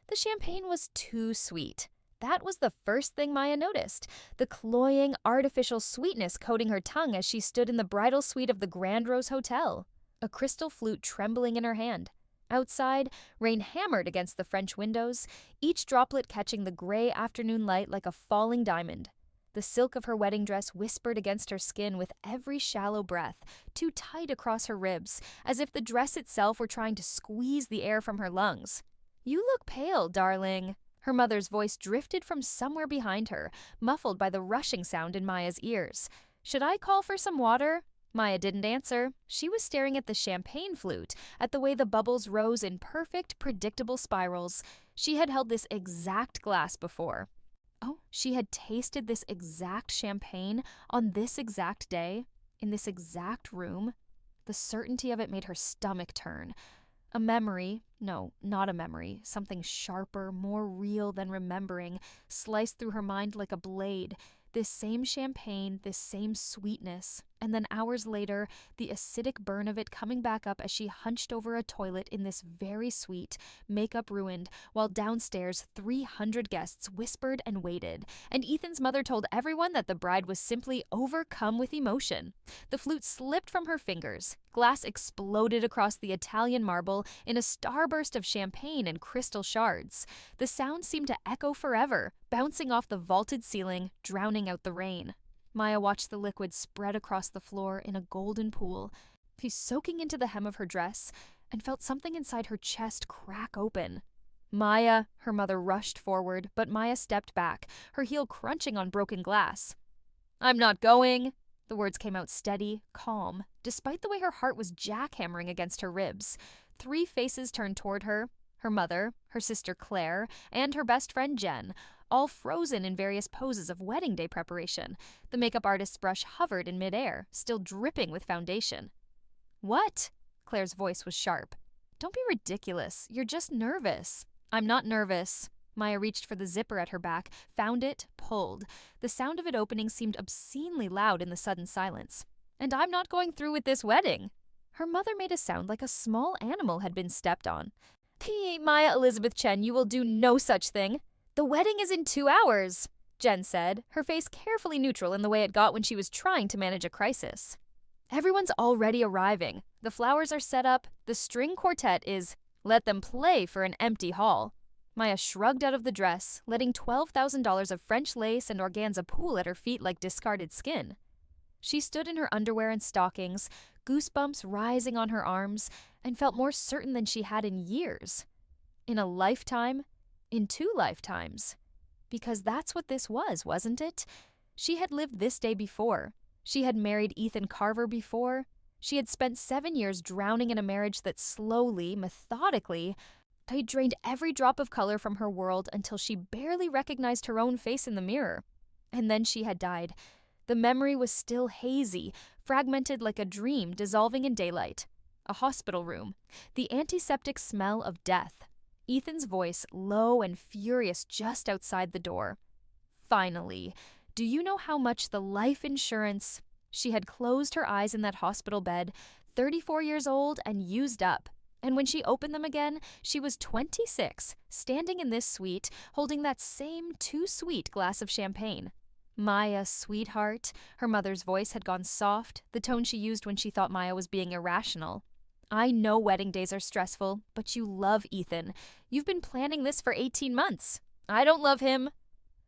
The champagne was too sweet. That was the first thing Maya noticed, the cloying, artificial sweetness coating her tongue as she stood in the bridal suite of the Grand Rose Hotel, a crystal flute trembling in her hand. Outside, rain hammered against the French windows, each droplet catching the gray afternoon light like a falling diamond. The silk of her wedding dress whispered against her skin with every shallow breath, too tight across her ribs, as if the dress itself were trying to squeeze the air from her lungs. "You look pale, darling." Her mother's voice drifted from somewhere behind her, muffled by the rushing sound in Maya's ears. "Should I call for some water?" Maya didn't answer. She was staring at the champagne flute, at the way the bubbles rose in perfect, predictable spirals. She had held this exact glass before. Oh, she had tasted this exact champagne on this exact day, in this exact room. The certainty of it made her stomach turn. A memory, no, not a memory, something sharper, more real than remembering, sliced through her mind like a blade. This same champagne, this same sweetness, and then hours later, the acidic burn of it coming back up as she hunched over a toilet in this very suite, makeup ruined, while downstairs 300 guests whispered and waited, and Ethan's mother told everyone that the bride was simply overcome with emotion. The flute slipped from her fingers. Glass exploded across the Italian marble in a starburst of champagne and crystal shards. The sound seemed to echo forever, bouncing off the vaulted ceiling, drowning out the rain. Maya watched the liquid spread across the floor in a golden pool, soaking into the hem of her dress, and felt something inside her chest crack open. "Maya," her mother rushed forward, but Maya stepped back, her heel crunching on broken glass. "I'm not going." The words came out steady, calm, despite the way her heart was jackhammering against her ribs. 3 faces turned toward her mother, her sister Claire, and her best friend Jen, all frozen in various poses of wedding day preparation. The makeup artist's brush hovered in midair, still dripping with foundation. "What?" Claire's voice was sharp. "Don't be ridiculous. You're just nervous." "I'm not nervous." Maya reached for the zipper at her back, found it, pulled. The sound of it opening seemed obscenely loud in the sudden silence. "And I'm not going through with this wedding." Her mother made a sound like a small animal had been stepped on. "Maya Elizabeth Chen, you will do no such thing." "The wedding is in 2 hours," Jen said, her face carefully neutral in the way it got when she was trying to manage a crisis. "Everyone's already arriving. The flowers are set up. The string quartet is, let them play for an empty hall." Maya shrugged out of the dress, letting $12,000 of French lace and organza pool at her feet like discarded skin. She stood in her underwear and stockings, goosebumps rising on her arms, and felt more certain than she had in years. In a lifetime, in 2 lifetimes. Because that's what this was, wasn't it? She had lived this day before. She had married Ethan Carver before. She had spent 7 years drowning in a marriage that slowly, methodically, drained every drop of color from her world until she barely recognized her own face in the mirror. And then she had died. The memory was still hazy, fragmented like a dream dissolving in daylight. A hospital room. The antiseptic smell of death. Ethan's voice, low and furious just outside the door. "Finally, do you know how much the life insurance—" She had closed her eyes in that hospital bed, 34 years old and used up. And when she opened them again, she was 26, standing in this suite, holding that same too-sweet glass of champagne. "Maya, sweetheart," her mother's voice had gone soft, the tone she used when she thought Maya was being irrational. "I know wedding days are stressful, but you love Ethan. You've been planning this for 18 months. I don't love him."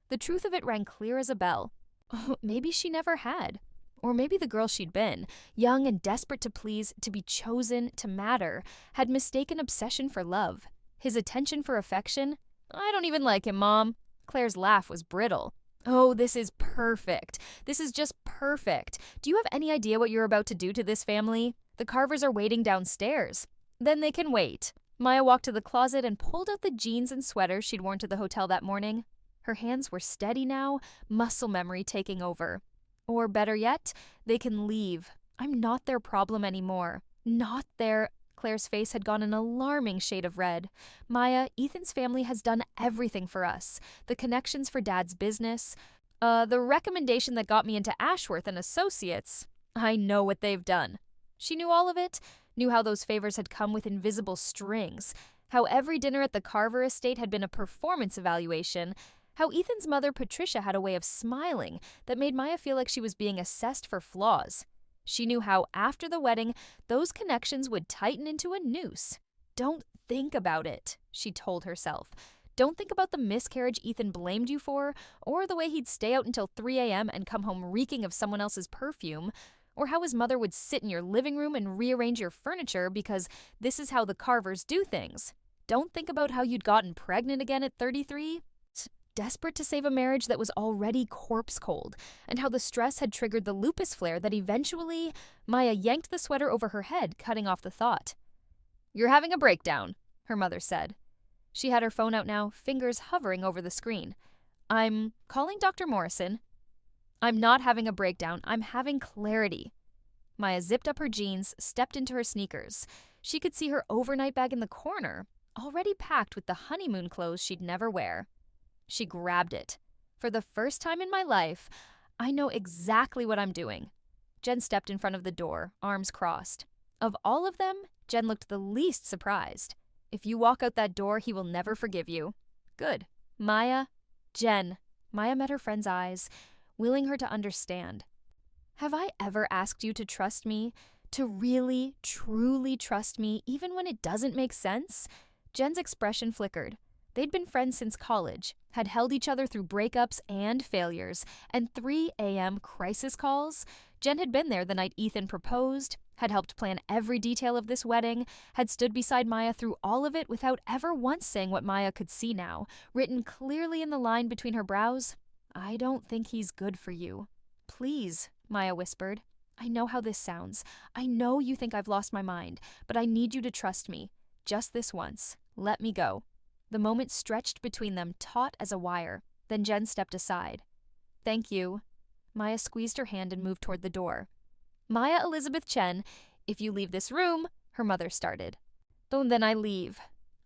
The truth of it rang clear as a bell. Oh, maybe she never had. Or maybe the girl she'd been, young and desperate to please, to be chosen, to matter, had mistaken obsession for love. His attention for affection? "I don't even like him, Mom." Claire's laugh was brittle. "Oh, this is perfect. This is just perfect. Do you have any idea what you're about to do to this family? The Carvers are waiting downstairs." "Then they can wait." Maya walked to the closet and pulled out the jeans and sweater she'd worn to the hotel that morning. Her hands were steady now, muscle memory taking over. Or better yet, they can leave. I'm not their problem anymore. Not their— Claire's face had gone an alarming shade of red. "Maya, Ethan's family has done everything for us. The connections for Dad's business. The recommendation that got me into Ashworth and Associates. I know what they've done." She knew all of it, knew how those favors had come with invisible strings, How every dinner at the Carver estate had been a performance evaluation, how Ethan's mother Patricia had a way of smiling that made Maya feel like she was being assessed for flaws. She knew how, after the wedding, those connections would tighten into a noose. Don't think about it, she told herself. Don't think about the miscarriage Ethan blamed you for, or the way he'd stay out until 3 a.m. and come home reeking of someone else's perfume, or how his mother would sit in your living room and rearrange your furniture because this is how the Carvers do things. Don't think about how you'd gotten pregnant again at 33. Desperate to save a marriage that was already corpse cold, and how the stress had triggered the lupus flare that eventually, Maya yanked the sweater over her head, cutting off the thought. "You're having a breakdown," her mother said. She had her phone out now, fingers hovering over the screen. "I'm calling Dr. Morrison." "I'm not having a breakdown. I'm having clarity." Maya zipped up her jeans, stepped into her sneakers. She could see her overnight bag in the corner, already packed with the honeymoon clothes she'd never wear. She grabbed it. "For the first time in my life, I know exactly what I'm doing." Jen stepped in front of the door, arms crossed. Of all of them, Jen looked the least surprised. "If you walk out that door, he will never forgive you." "Good." "Maya." "Jen." Maya met her friend's eyes, willing her to understand. "Have I ever asked you to trust me? To really, truly trust me, even when it doesn't make sense?" Jen's expression flickered. They'd been friends since college, had held each other through breakups and failures, and 3 a.m. crisis calls. Jen had been there the night Ethan proposed, had helped plan every detail of this wedding, had stood beside Maya through all of it without ever once saying what Maya could see now, written clearly in the line between her brows. "I don't think he's good for you." "Please," Maya whispered. "I know how this sounds. I know you think I've lost my mind, but I need you to trust me. Just this once. Let me go." The moment stretched between them, taut as a wire. Then Jen stepped aside. "Thank you." Maya squeezed her hand and moved toward the door. "Maya Elizabeth Chen, if you leave this room," her mother started. "Then I leave."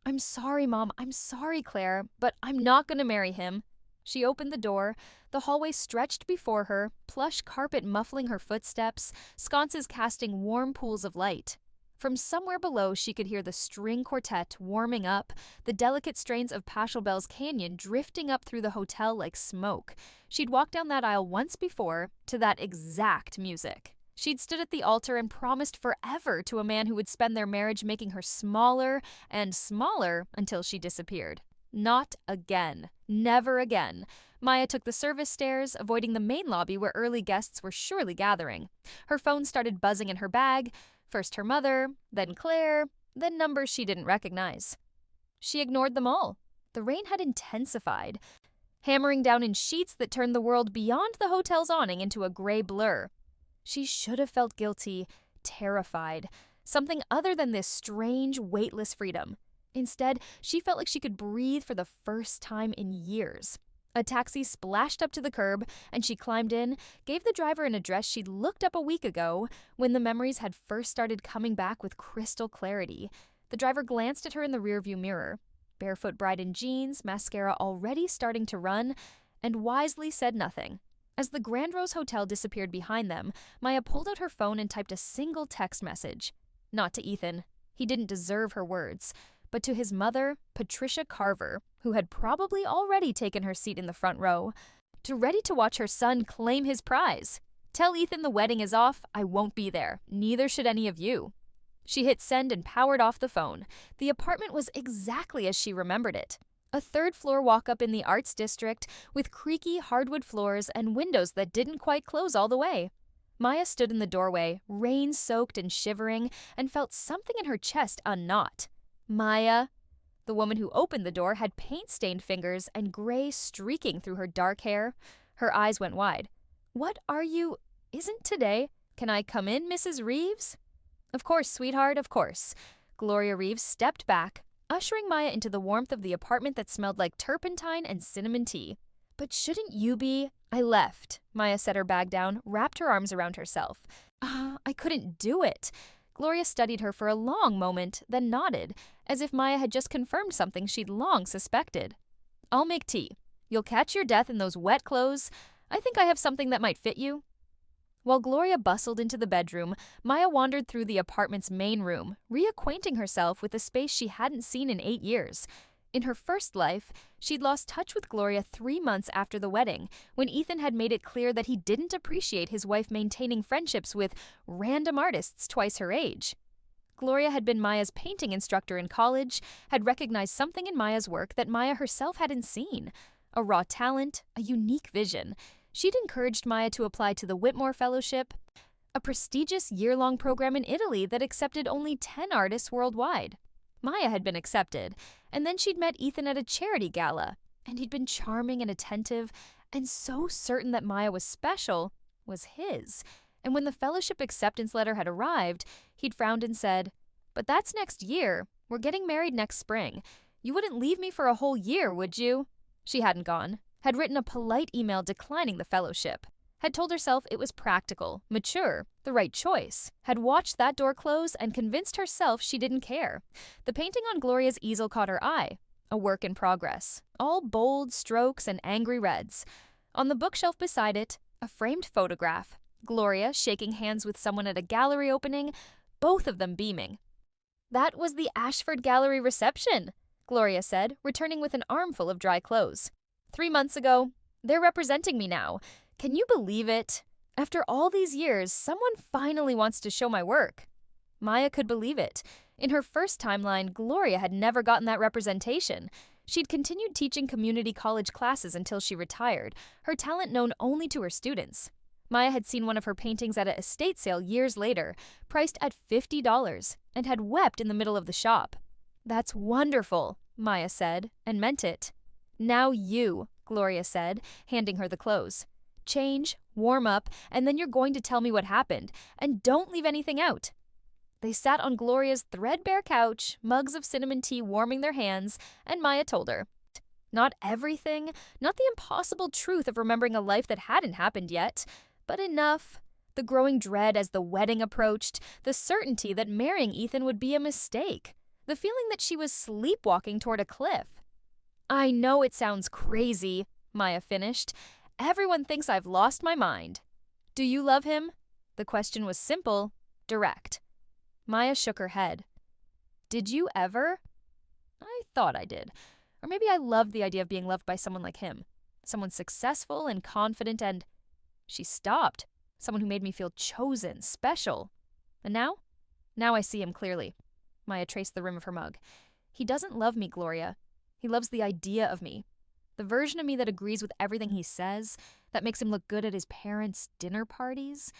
"I'm sorry, Mom. I'm sorry, Claire, but I'm not going to marry him." She opened the door. The hallway stretched before her, plush carpet muffling her footsteps, sconces casting warm pools of light. From somewhere below, she could hear the string quartet warming up, the delicate strains of Pachelbel's Canyon drifting up through the hotel like smoke. She'd walked down that aisle once before to that exact music. She'd stood at the altar and promised forever to a man who would spend their marriage making her smaller and smaller until she disappeared. Not again. Never again. Maya took the service stairs, avoiding the main lobby where early guests were surely gathering. Her phone started buzzing in her bag. First her mother, then Claire, then numbers she didn't recognize. She ignored them all. The rain had intensified, hammering down in sheets that turned the world beyond the hotel's awning into a gray blur. She should have felt guilty, terrified, something other than this strange, weightless freedom. Instead, she felt like she could breathe for the first time in years. A taxi splashed up to the curb, and she climbed in, gave the driver an address she'd looked up a week ago, when the memories had first started coming back with crystal clarity. The driver glanced at her in the rearview mirror. Barefoot bride in jeans, mascara already starting to run, and wisely said nothing. As the Grand Rose Hotel disappeared behind them, Maya pulled out her phone and typed a single text message. Not to Ethan. He didn't deserve her words. But to his mother, Patricia Carver, who had probably already taken her seat in the front row, ready to watch her son claim his prize. "Tell Ethan the wedding is off. I won't be there. Neither should any of you." She hit send and powered off the phone. The apartment was exactly as she remembered it. A third-floor walk-up in the Arts District with creaky hardwood floors and windows that didn't quite close all the way. Maya stood in the doorway, rain-soaked and shivering, and felt something in her chest unknot. "Maya." The woman who opened the door had paint-stained fingers and gray streaking through her dark hair. Her eyes went wide. "What are you? Isn't today? Can I come in, Mrs. Reeves?" "Of course, sweetheart, of course." Gloria Reeves stepped back, ushering Maya into the warmth of the apartment that smelled like turpentine and cinnamon tea. "But shouldn't you be?" "I left." Maya set her bag down, wrapped her arms around herself. I couldn't do it." Gloria studied her for a long moment, then nodded, as if Maya had just confirmed something she'd long suspected. "I'll make tea. You'll catch your death in those wet clothes. I think I have something that might fit you." While Gloria bustled into the bedroom, Maya wandered through the apartment's main room, reacquainting herself with a space she hadn't seen in 8 years. In her first life, she'd lost touch with Gloria 3 months after the wedding, when Ethan had made it clear that he didn't appreciate his wife maintaining friendships with random artists twice her age. Gloria had been Maya's painting instructor in college, had recognized something in Maya's work that Maya herself hadn't seen. A raw talent, a unique vision. She'd encouraged Maya to apply to the Whitmore Fellowship, a prestigious year-long program in Italy that accepted only 10 artists worldwide. Maya had been accepted, and then she'd met Ethan at a charity gala, and he'd been charming and attentive, and so certain that Maya was special, was his. And when the fellowship acceptance letter had arrived, he'd frowned and said, "But that's next year. We're getting married next spring. You wouldn't leave me for a whole year, would you?" She hadn't gone, had written a polite email declining the fellowship, had told herself it was practical, mature, the right choice, had watched that door close and convinced herself she didn't care. The painting on Gloria's easel caught her eye, a work in progress, all bold strokes and angry reds. On the bookshelf beside it, a framed photograph, Gloria shaking hands with someone at a gallery opening, both of them beaming. "That was the Ashford Gallery reception," Gloria said, returning with an armful of dry clothes. 3 months ago. They're representing me now. Can you believe it? After all these years, someone finally wants to show my work." Maya could believe it. In her first timeline, Gloria had never gotten that representation. She'd continued teaching community college classes until she retired, her talent known only to her students. Maya had seen one of her paintings at an estate sale years later, priced at $50, and had wept in the middle of the shop. "That's wonderful," Maya said, and meant it. "Now you," Gloria said, handing her the clothes. "Change, warm up, and then you're going to tell me what happened, and don't leave anything out." They sat on Gloria's threadbare couch, mugs of cinnamon tea warming their hands, and Maya told her. Not everything, not the impossible truth of remembering a life that hadn't happened yet, but enough. The growing dread as the wedding approached, the certainty that marrying Ethan would be a mistake, the feeling that she was sleepwalking toward a cliff. "I know it sounds crazy," Maya finished. "Everyone thinks I've lost my mind." "Do you love him?" The question was simple, direct. Maya shook her head. "Did you ever?" "I thought I did. Or maybe I loved the idea of being loved by someone like him. Someone successful and confident and—" She stopped. "Someone who made me feel chosen, special. And now? Now I see him clearly." Maya traced the rim of her mug. "He doesn't love me, Gloria. He loves the idea of me. The version of me that agrees with everything he says, that makes him look good at his parents' dinner parties.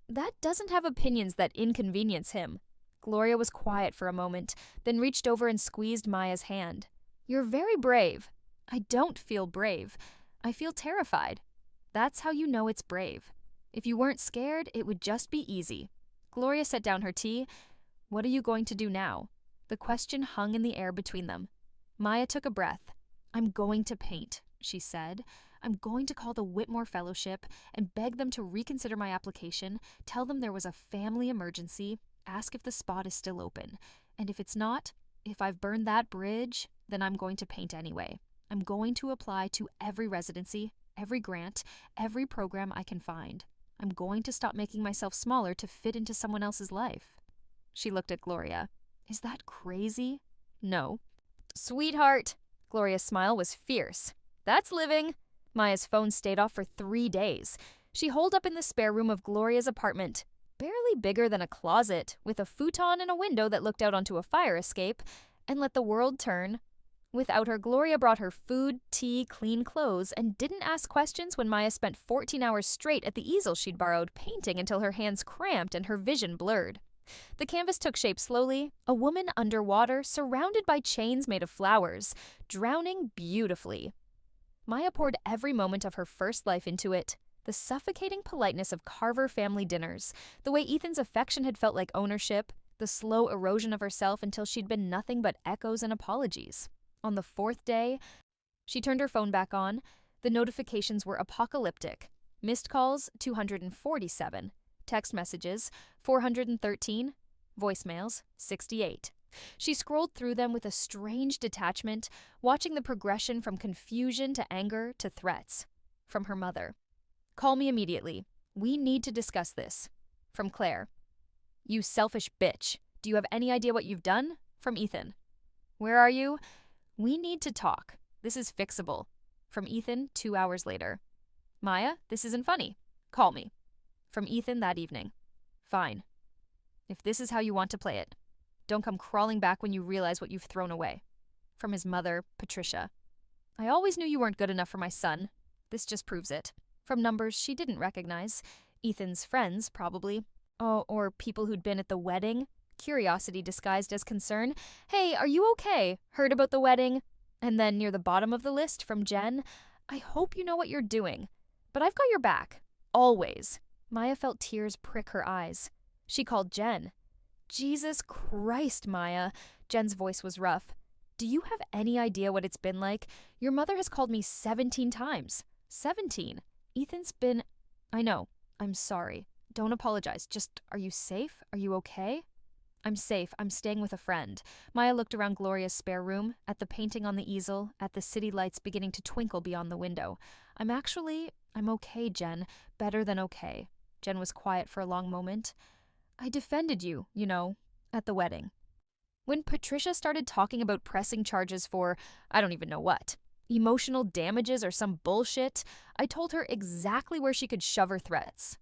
That doesn't have opinions that inconvenience him." Gloria was quiet for a moment, then reached over and squeezed Maya's hand. "You're very brave." "I don't feel brave. I feel terrified." "That's how you know it's brave. If you weren't scared, it would just be easy." Gloria set down her tea. "What are you going to do now?" The question hung in the air between them. Maya took a breath. "I'm going to paint," she said. "I'm going to call the Whitmore Fellowship and beg them to reconsider my application, tell them there was a family emergency, ask if the spot is still open. And if it's not, if I've burned that bridge, then I'm going to paint anyway. I'm going to apply to every residency, every grant, every program I can find. I'm going to stop making myself smaller to fit into someone else's life." She looked at Gloria. "Is that crazy?" "No." "Sweetheart." Gloria's smile was fierce. "That's living." Maya's phone stayed off for 3 days. She holed up in the spare room of Gloria's apartment, barely bigger than a closet, with a futon and a window that looked out onto a fire escape, and let the world turn. Without her, Gloria brought her food, tea, clean clothes, and didn't ask questions when Maya spent 14 hours straight at the easel she'd borrowed, painting until her hands cramped and her vision blurred. The canvas took shape slowly, a woman underwater, surrounded by chains made of flowers, drowning beautifully. Maya poured every moment of her first life into it. The suffocating politeness of Carver family dinners, the way Ethan's affection had felt like ownership, the slow erosion of herself until she'd been nothing but echoes and apologies. On the 4th day, she turned her phone back on. The notifications were apocalyptic. Missed calls, 247. Text messages, 413. Voicemails, 68. She scrolled through them with a strange detachment, watching the progression from confusion to anger to threats. From her mother. "Call me immediately. We need to discuss this. From Claire. You selfish bitch. Do you have any idea what you've done? From Ethan. Where are you? We need to talk. This is fixable. From Ethan 2 hours later. Maya, this isn't funny. Call me. From Ethan that evening. Fine. If this is how you want to play it, don't come crawling back when you realize what you've thrown away. From his mother, Patricia. I always knew you weren't good enough for my son. This just proves it. From numbers she didn't recognize. Ethan's friends, probably. Oh, or people who'd been at the wedding. Curiosity disguised as concern. Hey, are you okay? Heard about the wedding? And then near the bottom of the list, from Jen. I hope you know what you're doing. But I've got your back. Always. Maya felt tears prick her eyes. She called Jen. Jesus Christ, Maya. Jen's voice was rough. Do you have any idea what it's been like? Your mother has called me 17 times. 17. Ethan's been... I know. I'm sorry. Don't apologize. Just, are you safe? Are you okay? I'm safe. I'm staying with a friend. Maya looked around Gloria's spare room, at the painting on the easel, at the city lights beginning to twinkle beyond the window. I'm okay, Jen. Better than okay. Jen was quiet for a long moment. I defended you, at the wedding. When Patricia started talking about pressing charges for, I don't even know what, emotional damages or some bullshit, I told her exactly where she could shove her threats.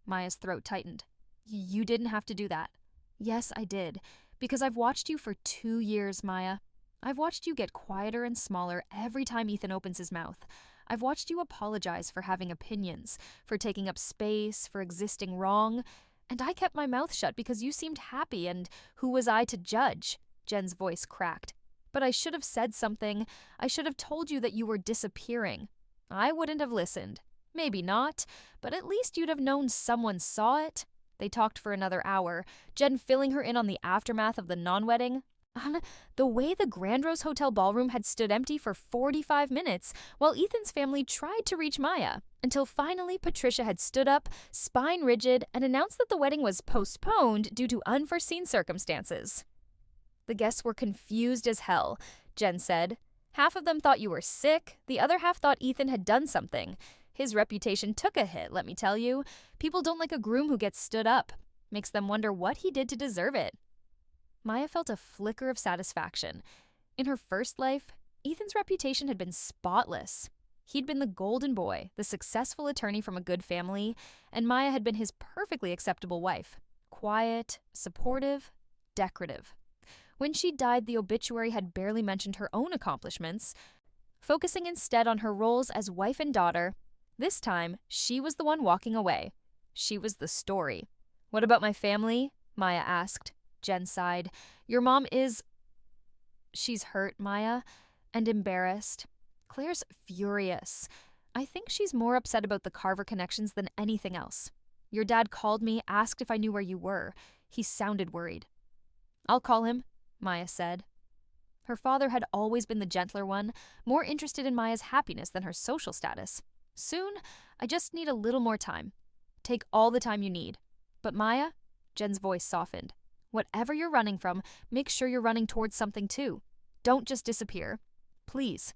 Maya's throat tightened. You didn't have to do that. Yes, I did. Because I've watched you for 2 years, Maya. I've watched you get quieter and smaller every time Ethan opens his mouth. I've watched you apologize for having opinions, for taking up space, for existing wrong. And I kept my mouth shut because you seemed happy, and who was I to judge? Jen's voice cracked. But I should have said something. I should have told you that you were disappearing. I wouldn't have listened. Maybe not, but at least you'd have known someone saw it. They talked for another hour, Jen filling her in on the aftermath of the non-wedding. On the way the Grand Rose Hotel ballroom had stood empty for 45 minutes while Ethan's family tried to reach Maya, until finally Patricia had stood up, spine rigid, and announced that the wedding was postponed due to unforeseen circumstances. The guests were confused as hell, Jen said. Half of them thought you were sick, the other half thought Ethan had done something. His reputation took a hit, let me tell you. People don't like a groom who gets stood up. Makes them wonder what he did to deserve it. Maya felt a flicker of satisfaction. In her first life, Ethan's reputation had been spotless. He'd been the golden boy, the successful attorney from a good family, and Maya had been his perfectly acceptable wife. Quiet, supportive, decorative. When she died, the obituary had barely mentioned her own accomplishments, focusing instead on her roles as wife and daughter. This time, she was the one walking away. She was the story. What about my family? Maya asked. Jen sighed. Your mom is... She's hurt, Maya, and embarrassed. Claire's furious. I think she's more upset about the Carver connections than anything else. Your dad called me, asked if I knew where you were. He sounded worried. I'll call him, Maya said. Her father had always been the gentler one, more interested in Maya's happiness than her social status. Soon, I just need a little more time. Take all the time you need. But Maya, Jen's voice softened. Whatever you're running from, make sure you're running towards something too. Don't just disappear. Please.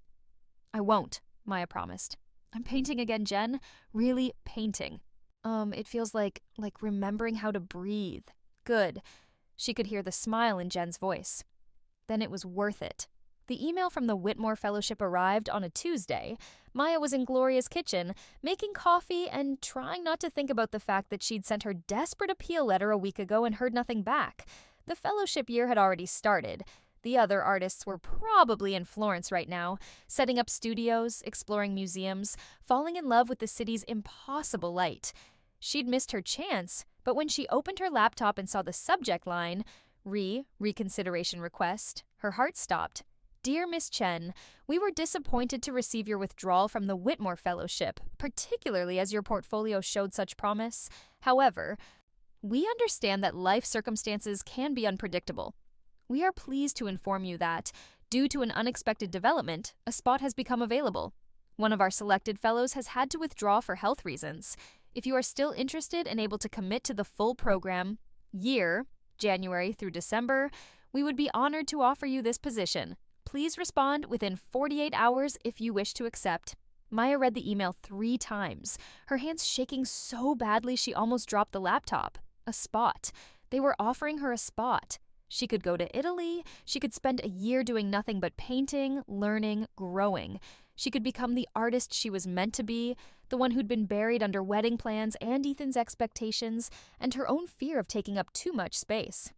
I won't, Maya promised. I'm painting again, Jen. Really painting. It feels like remembering how to breathe. Good. She could hear the smile in Jen's voice. Then it was worth it. The email from the Whitmore Fellowship arrived on a Tuesday. Maya was in Gloria's kitchen, making coffee and trying not to think about the fact that she'd sent her desperate appeal letter a week ago and heard nothing back. The fellowship year had already started. The other artists were probably in Florence right now, setting up studios, exploring museums, falling in love with the city's impossible light. She'd missed her chance, but when she opened her laptop and saw the subject line, reconsideration request, her heart stopped. Dear Miss Chen, we were disappointed to receive your withdrawal from the Whitmore Fellowship, particularly as your portfolio showed such promise. However, we understand that life circumstances can be unpredictable. We are pleased to inform you that, due to an unexpected development, a spot has become available. One of our selected fellows has had to withdraw for health reasons. If you are still interested and able to commit to the full program, year, January through December, we would be honored to offer you this position. Please respond within 48 hours if you wish to accept. Maya read the email 3 times, her hands shaking so badly she almost dropped the laptop. A spot. They were offering her a spot. She could go to Italy. She could spend a year doing nothing but painting, learning, growing. She could become the artist she was meant to be, the one who'd been buried under wedding plans and Ethan's expectations, and her own fear of taking up too much space.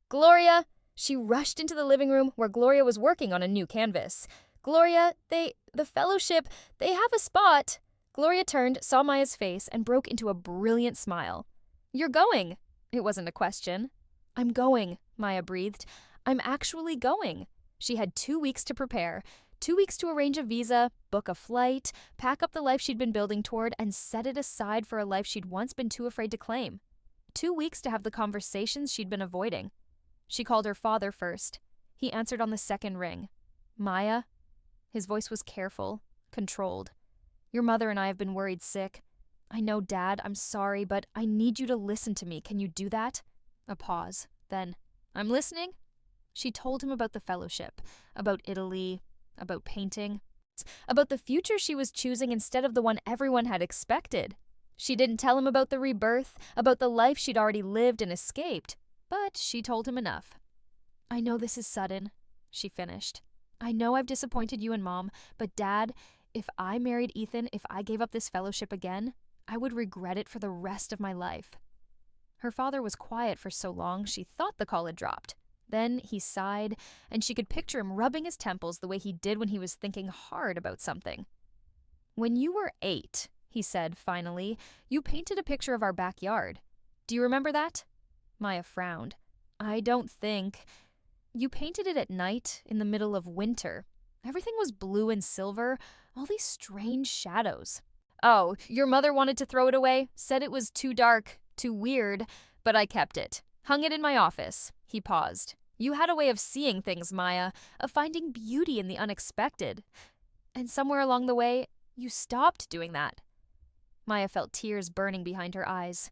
Gloria! She rushed into the living room where Gloria was working on a new canvas. Gloria, the fellowship, they have a spot. Gloria turned, saw Maya's face, and broke into a brilliant smile. You're going. It wasn't a question. I'm going, Maya breathed. I'm actually going. She had 2 weeks to prepare, 2 weeks to arrange a visa, book a flight, pack up the life she'd been building toward, and set it aside for a life she'd once been too afraid to claim. 2 weeks to have the conversations she'd been avoiding. She called her father first. He answered on the second ring. Maya? His voice was careful, controlled. Your mother and I have been worried sick. I know, Dad, I'm sorry, but I need you to listen to me. Can you do that? A pause. Then, I'm listening. She told him about the fellowship, about Italy, about painting, about the future she was choosing instead of the one everyone had expected. She didn't tell him about the rebirth, about the life she'd already lived and escaped, but she told him enough. I know this is sudden, she finished. I know I've disappointed you and Mom, but Dad, if I married Ethan, if I gave up this fellowship again, I would regret it for the rest of my life. Her father was quiet for so long she thought the call had dropped. Then he sighed, and she could picture him rubbing his temples the way he did when he was thinking hard about something. When you were 8, he said finally, you painted a picture of our backyard. Do you remember that? Maya frowned. I don't think. You painted it at night, in the middle of winter. Everything was blue and silver, all these strange shadows. Oh, your mother wanted to throw it away, said it was too dark, too weird, but I kept it. Hung it in my office. He paused. You had a way of seeing things, Maya, of finding beauty in the unexpected. And somewhere along the way, you stopped doing that. Maya felt tears burning behind her eyes.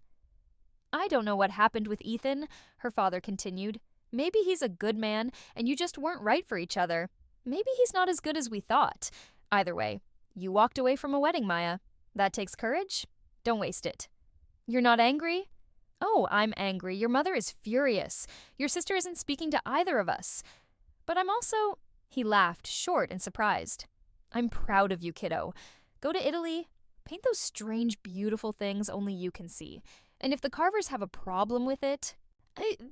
I don't know what happened with Ethan, her father continued. Maybe he's a good man, and you just weren't right for each other. Maybe he's not as good as we thought. Either way, you walked away from a wedding, Maya. That takes courage. Don't waste it. You're not angry? Oh, I'm angry. Your mother is furious. Your sister isn't speaking to either of us. But I'm also... He laughed, short and surprised. I'm proud of you, kiddo. Go to Italy. Paint those strange, beautiful things only you can see. And if the carvers have a problem with it,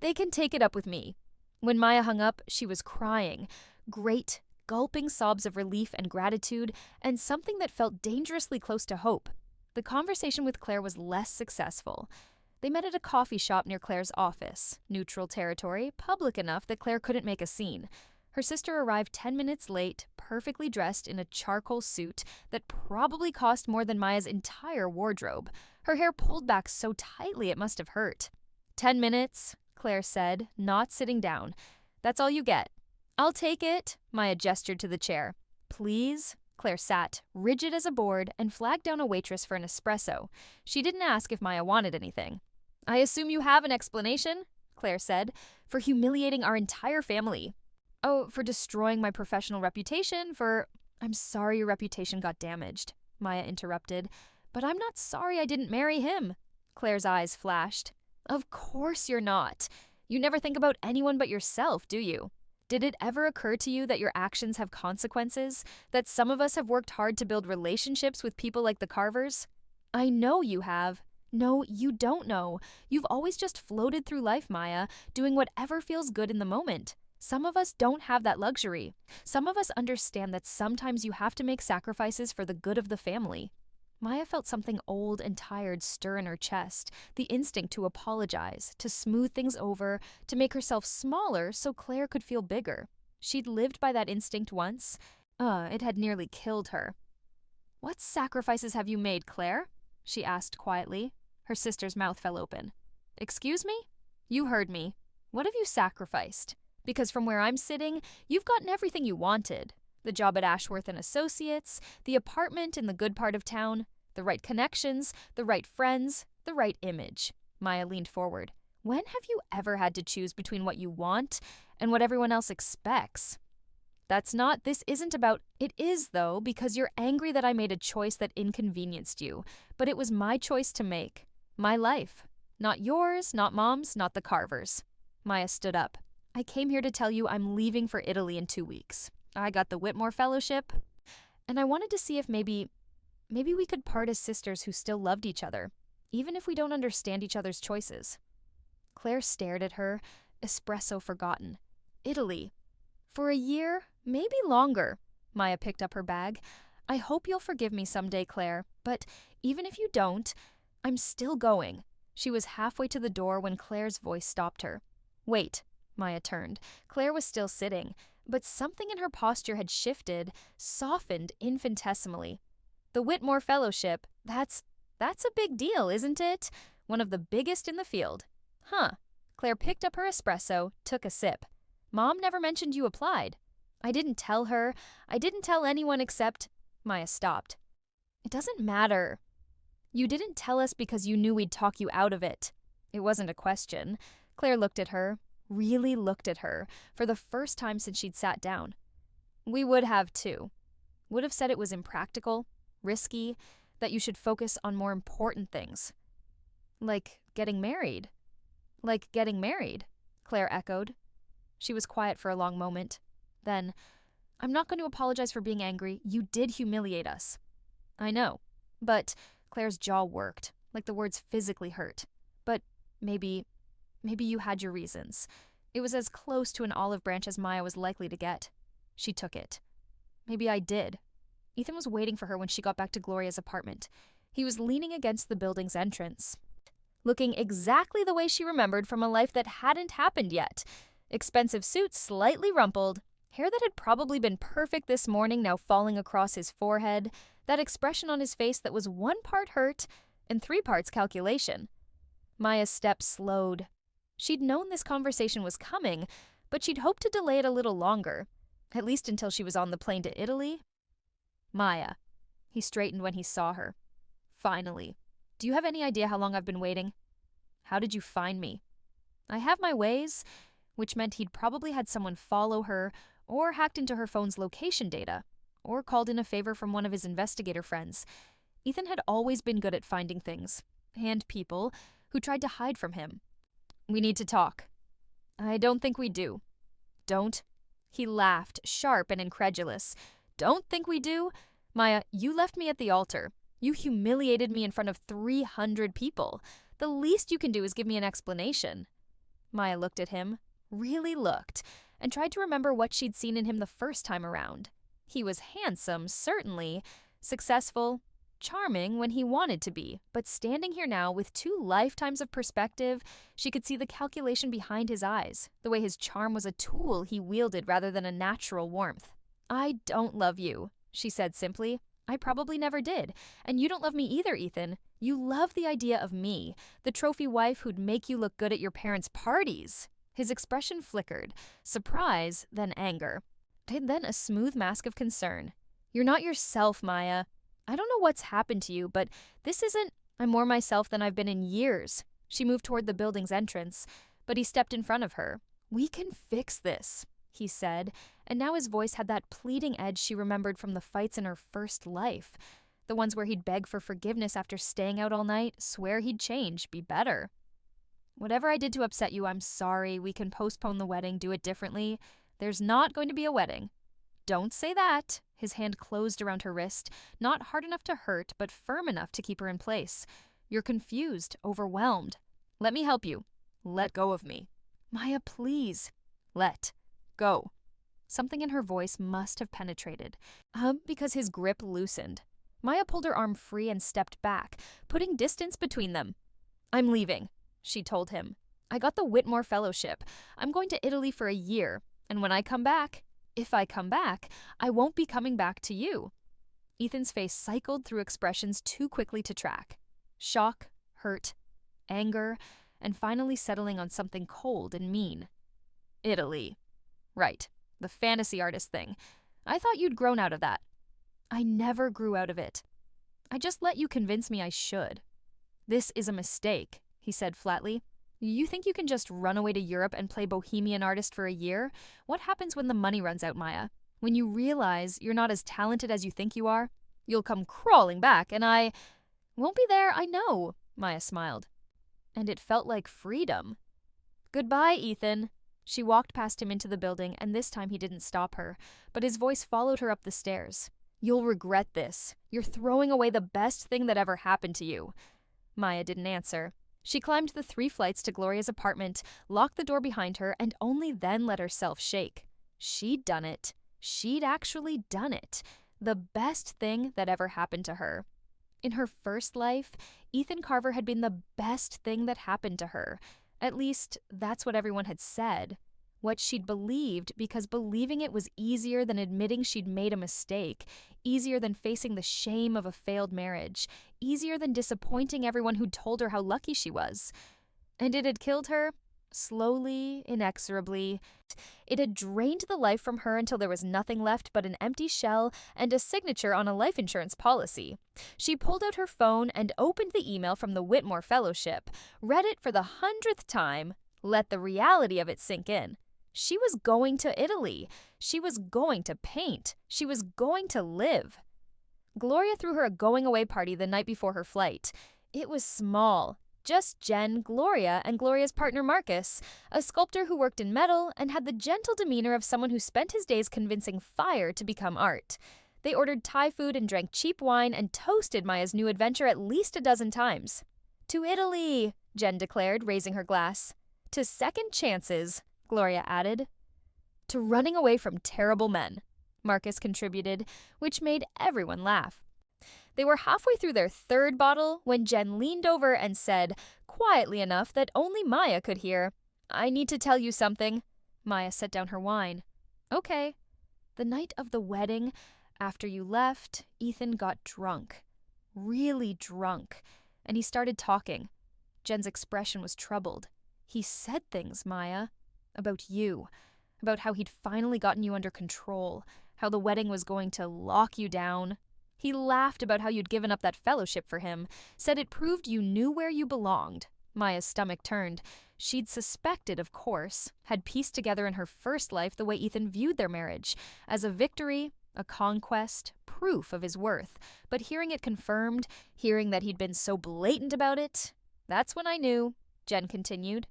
they can take it up with me. When Maya hung up, she was crying. Great, gulping sobs of relief and gratitude, and something that felt dangerously close to hope. The conversation with Claire was less successful. They met at a coffee shop near Claire's office, neutral territory, public enough that Claire couldn't make a scene. Her sister arrived 10 minutes late, perfectly dressed in a charcoal suit that probably cost more than Maya's entire wardrobe. Her hair pulled back so tightly it must have hurt. 10 minutes, Claire said, not sitting down. That's all you get. I'll take it, Maya gestured to the chair. Please? Claire sat, rigid as a board, and flagged down a waitress for an espresso. She didn't ask if Maya wanted anything. I assume you have an explanation, Claire said, for humiliating our entire family. Oh, for destroying my professional reputation, I'm sorry your reputation got damaged, Maya interrupted. But I'm not sorry I didn't marry him. Claire's eyes flashed. Of course you're not. You never think about anyone but yourself, do you? Did it ever occur to you that your actions have consequences? That some of us have worked hard to build relationships with people like the Carvers? I know you have. No, you don't know. You've always just floated through life, Maya, doing whatever feels good in the moment. Some of us don't have that luxury. Some of us understand that sometimes you have to make sacrifices for the good of the family. Maya felt something old and tired stir in her chest, the instinct to apologize, to smooth things over, to make herself smaller so Claire could feel bigger. She'd lived by that instinct once. It had nearly killed her. What sacrifices have you made, Claire? She asked quietly. Her sister's mouth fell open. Excuse me? You heard me. What have you sacrificed? Because from where I'm sitting, you've gotten everything you wanted. The job at Ashworth & Associates, the apartment in the good part of town, the right connections, the right friends, the right image. Maya leaned forward. When have you ever had to choose between what you want and what everyone else expects? This isn't about, it is though, because you're angry that I made a choice that inconvenienced you. But it was my choice to make. My life. Not yours, not Mom's, not the Carvers. Maya stood up. I came here to tell you I'm leaving for Italy in 2 weeks. I got the Whitmore Fellowship, and I wanted to see if maybe we could part as sisters who still loved each other, even if we don't understand each other's choices. Claire stared at her, espresso forgotten. Italy. For a year, maybe longer. Maya picked up her bag. I hope you'll forgive me someday, Claire, but even if you don't, I'm still going. She was halfway to the door when Claire's voice stopped her. Wait, Maya turned. Claire was still sitting, but something in her posture had shifted, softened infinitesimally. The Whitmore Fellowship, that's a big deal, isn't it? One of the biggest in the field. Huh. Claire picked up her espresso, took a sip. Mom never mentioned you applied. I didn't tell her. I didn't tell anyone except... Maya stopped. It doesn't matter. You didn't tell us because you knew we'd talk you out of it. It wasn't a question. Claire looked at her, really looked at her, for the first time since she'd sat down. We would have too. Would have said it was impractical, risky, that you should focus on more important things. Like getting married. Like getting married, Claire echoed. She was quiet for a long moment. Then, I'm not going to apologize for being angry. You did humiliate us. I know. But Claire's jaw worked, like the words physically hurt. But maybe you had your reasons. It was as close to an olive branch as Maya was likely to get. She took it. Maybe I did. Ethan was waiting for her when she got back to Gloria's apartment. He was leaning against the building's entrance, looking exactly the way she remembered from a life that hadn't happened yet. Expensive suit slightly rumpled, hair that had probably been perfect this morning now falling across his forehead, that expression on his face that was 1 part hurt and 3 parts calculation. Maya's steps slowed. She'd known this conversation was coming, but she'd hoped to delay it a little longer, at least until she was on the plane to Italy. Maya. He straightened when he saw her. Finally. Do you have any idea how long I've been waiting? How did you find me? I have my ways, which meant he'd probably had someone follow her, or hacked into her phone's location data, or called in a favor from one of his investigator friends. Ethan had always been good at finding things, and people, who tried to hide from him. We need to talk. I don't think we do. Don't? He laughed, sharp and incredulous. Don't think we do? Maya, you left me at the altar. You humiliated me in front of 300 people. The least you can do is give me an explanation. Maya looked at him, really looked, and tried to remember what she'd seen in him the first time around. He was handsome, certainly, successful, charming when he wanted to be, but standing here now with 2 lifetimes of perspective, she could see the calculation behind his eyes, the way his charm was a tool he wielded rather than a natural warmth. I don't love you, she said simply. I probably never did, and you don't love me either, Ethan. You love the idea of me, the trophy wife who'd make you look good at your parents' parties. His expression flickered, surprise, then anger, and then a smooth mask of concern. You're not yourself, Maya. I don't know what's happened to you, but this isn't... I'm more myself than I've been in years. She moved toward the building's entrance, but he stepped in front of her. We can fix this, he said, and now his voice had that pleading edge she remembered from the fights in her first life, the ones where he'd beg for forgiveness after staying out all night, swear he'd change, be better. Whatever I did to upset you, I'm sorry. We can postpone the wedding, do it differently. There's not going to be a wedding. Don't say that. His hand closed around her wrist, not hard enough to hurt, but firm enough to keep her in place. You're confused, overwhelmed. Let me help you. Let go of me. Maya, please. Let go. Something in her voice must have penetrated, because his grip loosened. Maya pulled her arm free and stepped back, putting distance between them. I'm leaving, she told him. I got the Whitmore Fellowship. I'm going to Italy for a year, and when I come back, if I come back, I won't be coming back to you. Ethan's face cycled through expressions too quickly to track. Shock, hurt, anger, and finally settling on something cold and mean. Italy. Right, the fantasy artist thing. I thought you'd grown out of that. I never grew out of it. I just let you convince me I should. This is a mistake, he said flatly. You think you can just run away to Europe and play bohemian artist for a year? What happens when the money runs out, Maya? When you realize you're not as talented as you think you are, you'll come crawling back, and I won't be there, I know, Maya smiled. And it felt like freedom. Goodbye, Ethan. She walked past him into the building, and this time he didn't stop her, but his voice followed her up the stairs. You'll regret this. You're throwing away the best thing that ever happened to you. Maya didn't answer. She climbed the 3 flights to Gloria's apartment, locked the door behind her, and only then let herself shake. She'd done it. She'd actually done it. The best thing that ever happened to her. In her first life, Ethan Carver had been the best thing that happened to her. At least, that's what everyone had said. What she'd believed, because believing it was easier than admitting she'd made a mistake, easier than facing the shame of a failed marriage, easier than disappointing everyone who'd told her how lucky she was. And it had killed her, slowly, inexorably. It had drained the life from her until there was nothing left but an empty shell and a signature on a life insurance policy. She pulled out her phone and opened the email from the Whitmore Fellowship, read it for the 100th time, let the reality of it sink in. She was going to Italy. She was going to paint. She was going to live. Gloria threw her a going-away party the night before her flight. It was small. Just Jen, Gloria, and Gloria's partner Marcus, a sculptor who worked in metal and had the gentle demeanor of someone who spent his days convincing fire to become art. They ordered Thai food and drank cheap wine and toasted Maya's new adventure at least a dozen times. To Italy, Jen declared, raising her glass. To second chances, Gloria added. To running away from terrible men, Marcus contributed, which made everyone laugh. They were halfway through their 3rd bottle when Jen leaned over and said, quietly enough that only Maya could hear, I need to tell you something. Maya set down her wine. Okay. The night of the wedding, after you left, Ethan got drunk. Really drunk. And he started talking. Jen's expression was troubled. He said things, Maya. About you. About how he'd finally gotten you under control. How the wedding was going to lock you down. He laughed about how you'd given up that fellowship for him, said it proved you knew where you belonged. Maya's stomach turned. She'd suspected, of course, had pieced together in her first life the way Ethan viewed their marriage, as a victory, a conquest, proof of his worth. But hearing it confirmed, hearing that he'd been so blatant about it, that's when I knew, Jen continued.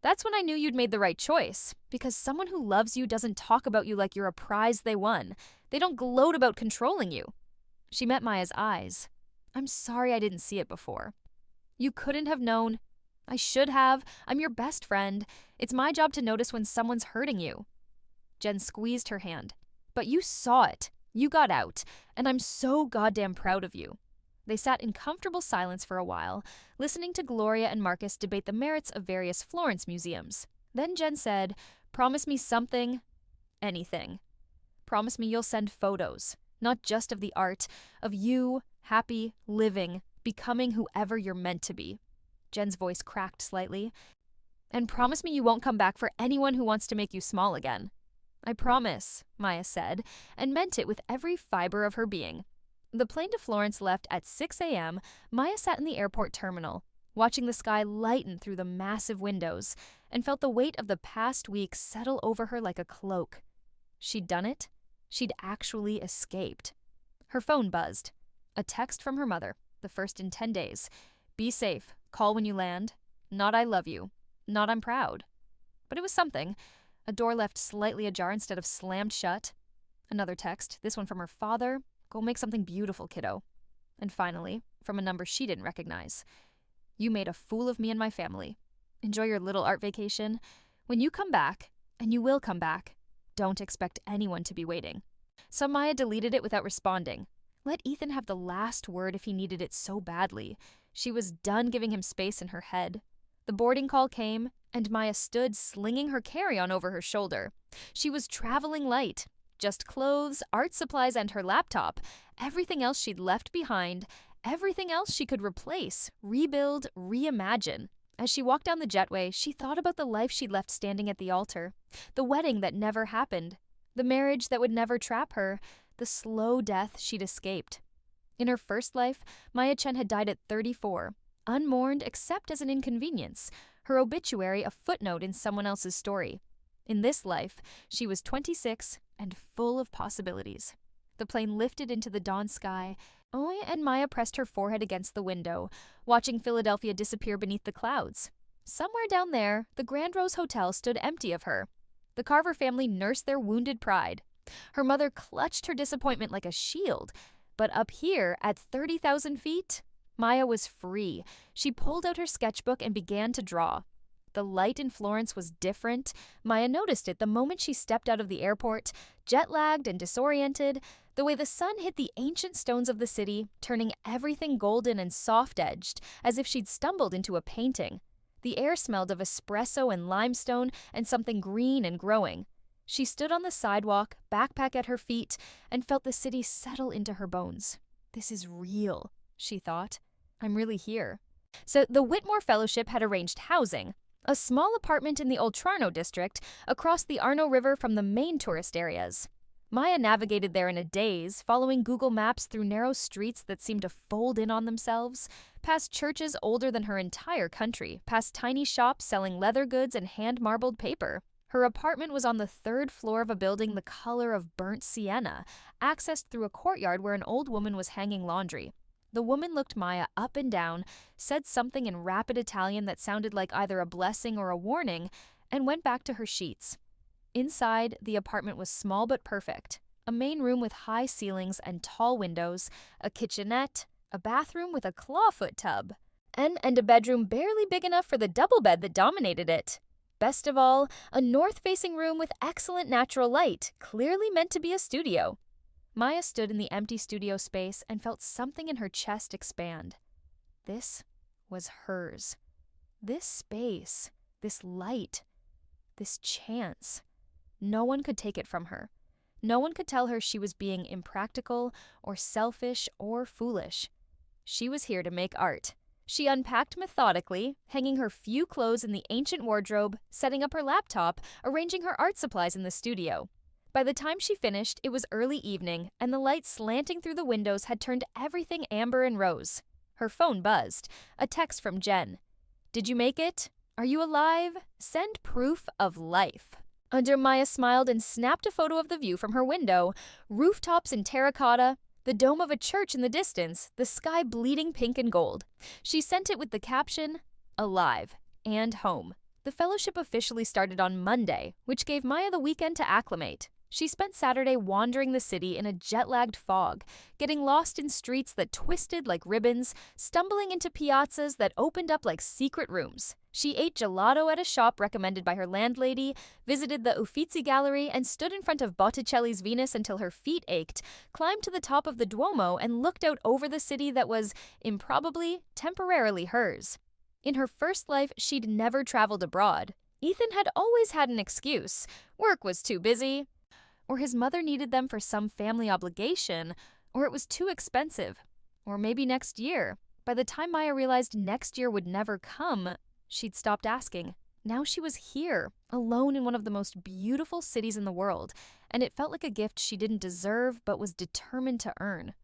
That's when I knew you'd made the right choice, because someone who loves you doesn't talk about you like you're a prize they won. They don't gloat about controlling you. She met Maya's eyes. I'm sorry I didn't see it before. You couldn't have known. I should have. I'm your best friend. It's my job to notice when someone's hurting you. Jen squeezed her hand. But you saw it. You got out. And I'm so goddamn proud of you. They sat in comfortable silence for a while, listening to Gloria and Marcus debate the merits of various Florence museums. Then Jen said, Promise me something. Anything. Promise me you'll send photos. Not just of the art, of you, happy, living, becoming whoever you're meant to be. Jen's voice cracked slightly. And promise me you won't come back for anyone who wants to make you small again. I promise, Maya said, and meant it with every fiber of her being. The plane to Florence left at 6 a.m. Maya sat in the airport terminal, watching the sky lighten through the massive windows, and felt the weight of the past week settle over her like a cloak. She'd done it. She'd actually escaped. Her phone buzzed. A text from her mother, the first in 10 days. Be safe. Call when you land. Not I love you. Not I'm proud. But it was something. A door left slightly ajar instead of slammed shut. Another text, this one from her father. Go make something beautiful, kiddo. And finally, from a number she didn't recognize. You made a fool of me and my family. Enjoy your little art vacation. When you come back, and you will come back, don't expect anyone to be waiting. So Maya deleted it without responding. Let Ethan have the last word if he needed it so badly. She was done giving him space in her head. The boarding call came, and Maya stood slinging her carry-on over her shoulder. She was traveling light. Just clothes, art supplies, and her laptop. Everything else she'd left behind. Everything else she could replace, rebuild, reimagine. As she walked down the jetway, she thought about the life she'd left standing at the altar. The wedding that never happened. The marriage that would never trap her. The slow death she'd escaped. In her first life, Maya Chen had died at 34, unmourned except as an inconvenience, her obituary a footnote in someone else's story. In this life, she was 26, and full of possibilities. The plane lifted into the dawn sky, and Maya pressed her forehead against the window, watching Philadelphia disappear beneath the clouds. Somewhere down there, the Grand Rose Hotel stood empty of her. The Carver family nursed their wounded pride. Her mother clutched her disappointment like a shield. But up here, at 30,000 feet, Maya was free. She pulled out her sketchbook and began to draw. The light in Florence was different. Maya noticed it the moment she stepped out of the airport, jet-lagged and disoriented, the way the sun hit the ancient stones of the city, turning everything golden and soft-edged, as if she'd stumbled into a painting. The air smelled of espresso and limestone and something green and growing. She stood on the sidewalk, backpack at her feet, and felt the city settle into her bones. This is real, she thought. I'm really here. So the Whitmore Fellowship had arranged housing, a small apartment in the Oltrarno district across the Arno River from the main tourist areas. Maya navigated there in a daze, following Google Maps through narrow streets that seemed to fold in on themselves, past churches older than her entire country, past tiny shops selling leather goods and hand-marbled paper. Her apartment was on the 3rd floor of a building the color of burnt sienna, accessed through a courtyard where an old woman was hanging laundry. The woman looked Maya up and down, said something in rapid Italian that sounded like either a blessing or a warning, and went back to her sheets. Inside, the apartment was small but perfect. A main room with high ceilings and tall windows, a kitchenette, a bathroom with a clawfoot tub, and a bedroom barely big enough for the double bed that dominated it. Best of all, a north-facing room with excellent natural light, clearly meant to be a studio. Maya stood in the empty studio space and felt something in her chest expand. This was hers. This space, this light, this chance. No one could take it from her. No one could tell her she was being impractical or selfish or foolish. She was here to make art. She unpacked methodically, hanging her few clothes in the ancient wardrobe, setting up her laptop, arranging her art supplies in the studio. By the time she finished, it was early evening, and the light slanting through the windows had turned everything amber and rose. Her phone buzzed. A text from Jen. "Did you make it? Are you alive? Send proof of life." Maya smiled and snapped a photo of the view from her window. Rooftops in terracotta, the dome of a church in the distance, the sky bleeding pink and gold. She sent it with the caption, "Alive and home." The fellowship officially started on Monday, which gave Maya the weekend to acclimate. She spent Saturday wandering the city in a jet-lagged fog, getting lost in streets that twisted like ribbons, stumbling into piazzas that opened up like secret rooms. She ate gelato at a shop recommended by her landlady, visited the Uffizi Gallery, and stood in front of Botticelli's Venus until her feet ached, climbed to the top of the Duomo, and looked out over the city that was, improbably, temporarily hers. In her first life, she'd never traveled abroad. Ethan had always had an excuse. Work was too busy, or his mother needed them for some family obligation, or it was too expensive, or maybe next year. By the time Maya realized next year would never come, she'd stopped asking. Now she was here, alone in one of the most beautiful cities in the world, and it felt like a gift she didn't deserve but was determined to earn.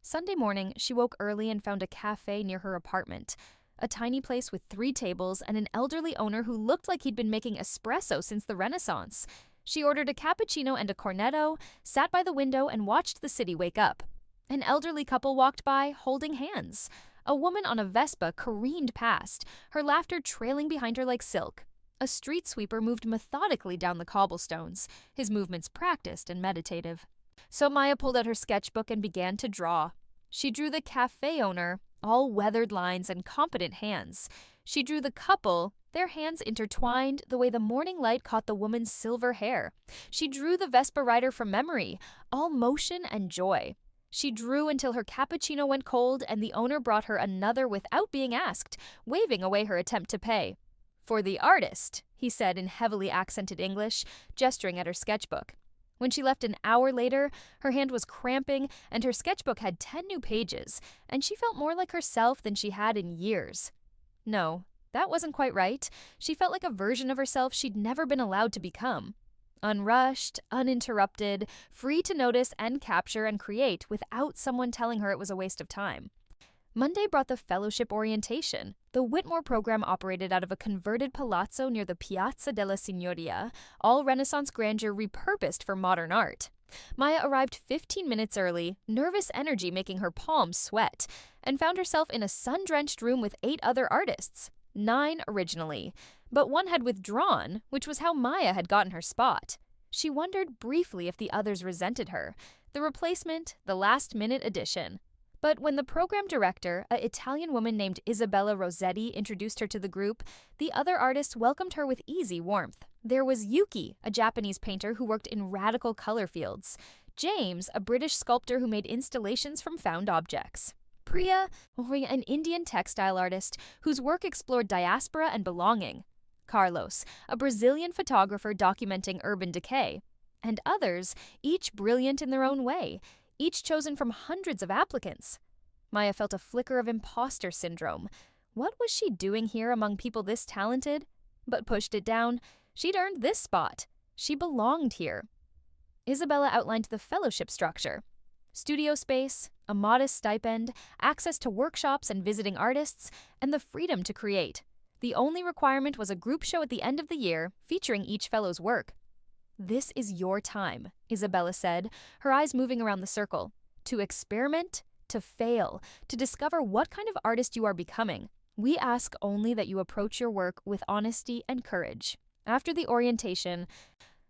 Sunday morning, she woke early and found a cafe near her apartment, a tiny place with 3 tables and an elderly owner who looked like he'd been making espresso since the Renaissance. She ordered a cappuccino and a cornetto, sat by the window, and watched the city wake up. An elderly couple walked by, holding hands. A woman on a Vespa careened past, her laughter trailing behind her like silk. A street sweeper moved methodically down the cobblestones, his movements practiced and meditative. So Maya pulled out her sketchbook and began to draw. She drew the cafe owner, all weathered lines and competent hands. She drew the couple, their hands intertwined the way the morning light caught the woman's silver hair. She drew the Vespa rider from memory, all motion and joy. She drew until her cappuccino went cold and the owner brought her another without being asked, waving away her attempt to pay. "For the artist," he said in heavily accented English, gesturing at her sketchbook. When she left an hour later, her hand was cramping and her sketchbook had 10 new pages, and she felt more like herself than she had in years. No, that wasn't quite right. She felt like a version of herself she'd never been allowed to become. Unrushed, uninterrupted, free to notice and capture and create without someone telling her it was a waste of time. Monday brought the fellowship orientation. The Whitmore program operated out of a converted palazzo near the Piazza della Signoria, all Renaissance grandeur repurposed for modern art. Maya arrived 15 minutes early, nervous energy making her palms sweat, and found herself in a sun-drenched room with 8 other artists. 9 originally, but one had withdrawn, which was how Maya had gotten her spot. She wondered briefly if the others resented her. The replacement, the last-minute addition. But when the program director, an Italian woman named Isabella Rossetti, introduced her to the group, the other artists welcomed her with easy warmth. There was Yuki, a Japanese painter who worked in radical color fields. James, a British sculptor who made installations from found objects. Priya, an Indian textile artist whose work explored diaspora and belonging. Carlos, a Brazilian photographer documenting urban decay. And others, each brilliant in their own way, each chosen from hundreds of applicants. Maya felt a flicker of imposter syndrome. What was she doing here among people this talented? But pushed it down. She'd earned this spot. She belonged here. Isabella outlined the fellowship structure. Studio space, a modest stipend, access to workshops and visiting artists, and the freedom to create. The only requirement was a group show at the end of the year, featuring each fellow's work. "This is your time," Isabella said, her eyes moving around the circle. "To experiment, to fail, to discover what kind of artist you are becoming. We ask only that you approach your work with honesty and courage." After the orientation,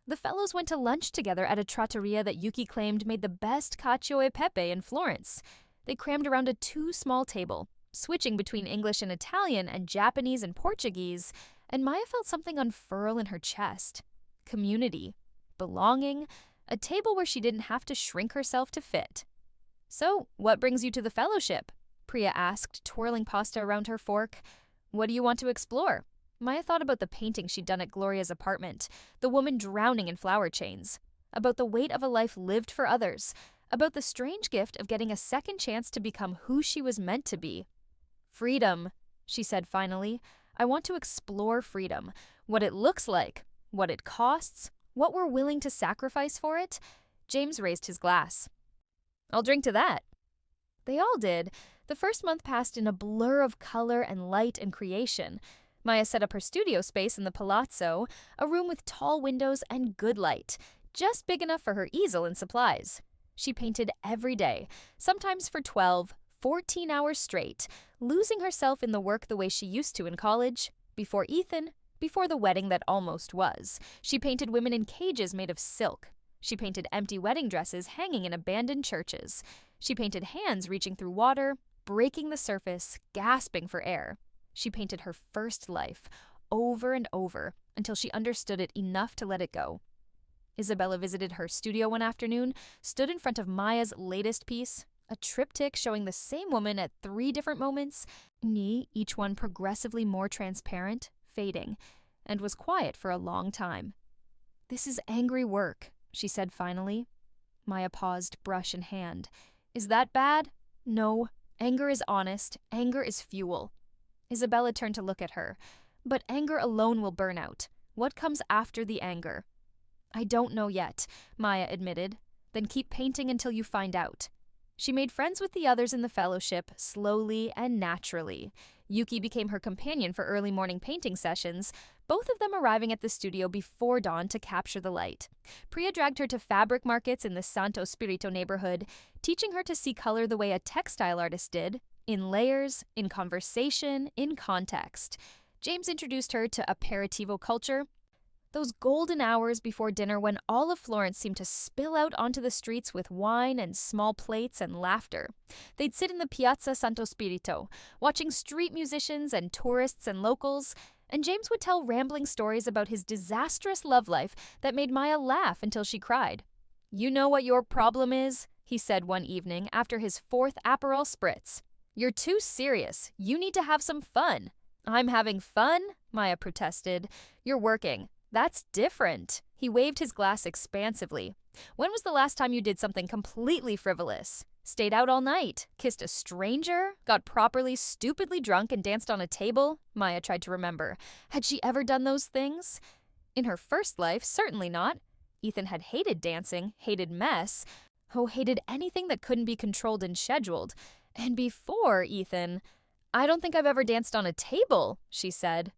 the fellows went to lunch together at a trattoria that Yuki claimed made the best cacio e pepe in Florence. They crammed around a too-small table, switching between English and Italian and Japanese and Portuguese, and Maya felt something unfurl in her chest. Community, belonging, a table where she didn't have to shrink herself to fit. "So, what brings you to the fellowship?" Priya asked, twirling pasta around her fork. "What do you want to explore?" Maya thought about the painting she'd done at Gloria's apartment, the woman drowning in flower chains, about the weight of a life lived for others, about the strange gift of getting a second chance to become who she was meant to be. "Freedom," she said finally. "I want to explore freedom, what it looks like, what it costs, what we're willing to sacrifice for it." James raised his glass. "I'll drink to that." They all did. The first month passed in a blur of color and light and creation. Maya set up her studio space in the palazzo, a room with tall windows and good light, just big enough for her easel and supplies. She painted every day, sometimes for 12, 14 hours straight, losing herself in the work the way she used to in college. Before Ethan, before the wedding that almost was, she painted women in cages made of silk. She painted empty wedding dresses hanging in abandoned churches. She painted hands reaching through water, breaking the surface, gasping for air. She painted her first life, over and over, until she understood it enough to let it go. Isabella visited her studio one afternoon, stood in front of Maya's latest piece, a triptych showing the same woman at 3 different moments, each one progressively more transparent, fading, and was quiet for a long time. "This is angry work," she said finally. Maya paused, brush in hand. "Is that bad? No. Anger is honest. Anger is fuel." Isabella turned to look at her. "But anger alone will burn out. What comes after the anger?" "I don't know yet," Maya admitted. "Then keep painting until you find out." She made friends with the others in the fellowship, slowly and naturally. Yuki became her companion for early morning painting sessions, both of them arriving at the studio before dawn to capture the light. Priya dragged her to fabric markets in the Santo Spirito neighborhood, teaching her to see color the way a textile artist did, in layers, in conversation, in context. James introduced her to aperitivo culture, those golden hours before dinner when all of Florence seemed to spill out onto the streets with wine and small plates and laughter. They'd sit in the Piazza Santo Spirito, watching street musicians and tourists and locals, and James would tell rambling stories about his disastrous love life that made Maya laugh until she cried. "You know what your problem is?" he said one evening after his 4th Aperol spritz. "You're too serious. You need to have some fun." "I'm having fun?" Maya protested. "You're working. That's different." He waved his glass expansively. "When was the last time you did something completely frivolous? Stayed out all night? Kissed a stranger? Got properly, stupidly drunk and danced on a table?" Maya tried to remember. Had she ever done those things? In her first life, certainly not. Ethan had hated dancing, hated mess, hated anything that couldn't be controlled and scheduled. And before, Ethan, I don't think I've ever danced on a table, she said.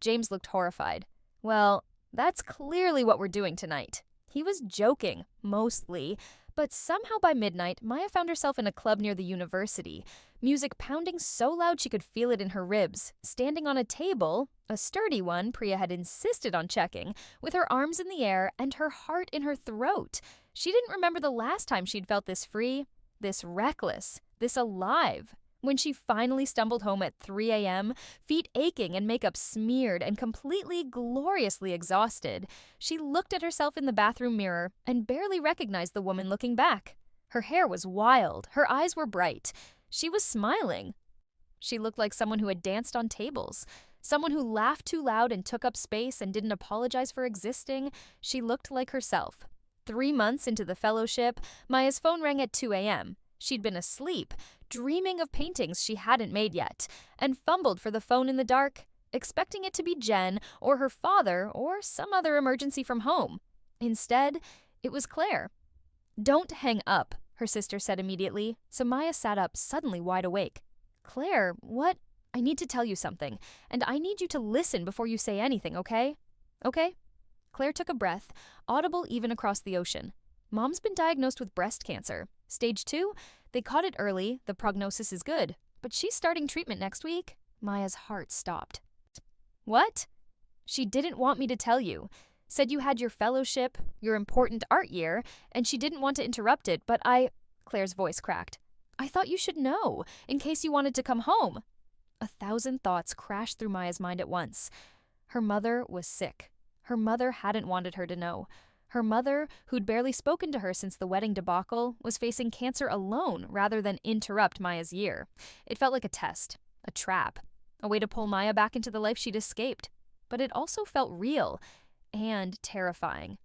James looked horrified. Well, that's clearly what we're doing tonight. He was joking, mostly, but somehow by midnight, Maya found herself in a club near the university, music pounding so loud she could feel it in her ribs, standing on a table, a sturdy one Priya had insisted on checking, with her arms in the air and her heart in her throat. She didn't remember the last time she'd felt this free, this reckless, this alive. When she finally stumbled home at 3 a.m., feet aching and makeup smeared and completely, gloriously exhausted, she looked at herself in the bathroom mirror and barely recognized the woman looking back. Her hair was wild, her eyes were bright. She was smiling. She looked like someone who had danced on tables, someone who laughed too loud and took up space and didn't apologize for existing. She looked like herself. 3 months into the fellowship, Maya's phone rang at 2 a.m. She'd been asleep, dreaming of paintings she hadn't made yet, and fumbled for the phone in the dark, expecting it to be Jen or her father or some other emergency from home. Instead, it was Claire. "Don't hang up," her sister said immediately, so Maya sat up, suddenly wide awake. "Claire, what? I need to tell you something, and I need you to listen before you say anything, okay? Okay?" Claire took a breath, audible even across the ocean. "Mom's been diagnosed with breast cancer. Stage 2? They caught it early, the prognosis is good. But she's starting treatment next week." Maya's heart stopped. "What?" "She didn't want me to tell you. Said you had your fellowship, your important art year, and she didn't want to interrupt it, but Claire's voice cracked. "I thought you should know, in case you wanted to come home." 1,000 thoughts crashed through Maya's mind at once. Her mother was sick. Her mother hadn't wanted her to know. Her mother, who'd barely spoken to her since the wedding debacle, was facing cancer alone rather than interrupt Maya's year. It felt like a test, a trap, a way to pull Maya back into the life she'd escaped. But it also felt real and terrifying.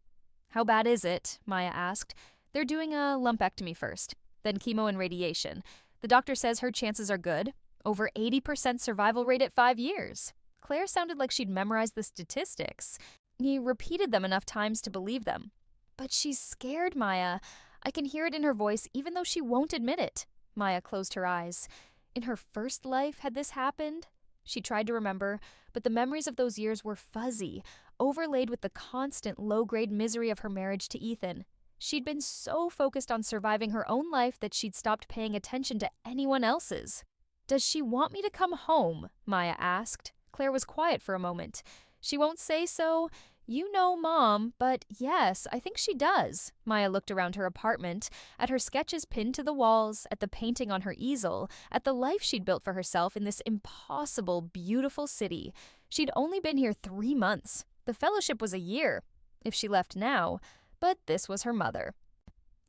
"How bad is it?" Maya asked. "They're doing a lumpectomy first, then chemo and radiation. The doctor says her chances are good. Over 80% survival rate at 5 years. Claire sounded like she'd memorized the statistics. He repeated them enough times to believe them. "But she's scared, Maya. I can hear it in her voice even though she won't admit it." Maya closed her eyes. In her first life had this happened? She tried to remember, but the memories of those years were fuzzy, overlaid with the constant low-grade misery of her marriage to Ethan. She'd been so focused on surviving her own life that she'd stopped paying attention to anyone else's. "Does she want me to come home?" Maya asked. Claire was quiet for a moment. "She won't say so. You know Mom, but yes, I think she does." Maya looked around her apartment, at her sketches pinned to the walls, at the painting on her easel, at the life she'd built for herself in this impossible, beautiful city. She'd only been here 3 months. The fellowship was a year, if she left now, but this was her mother.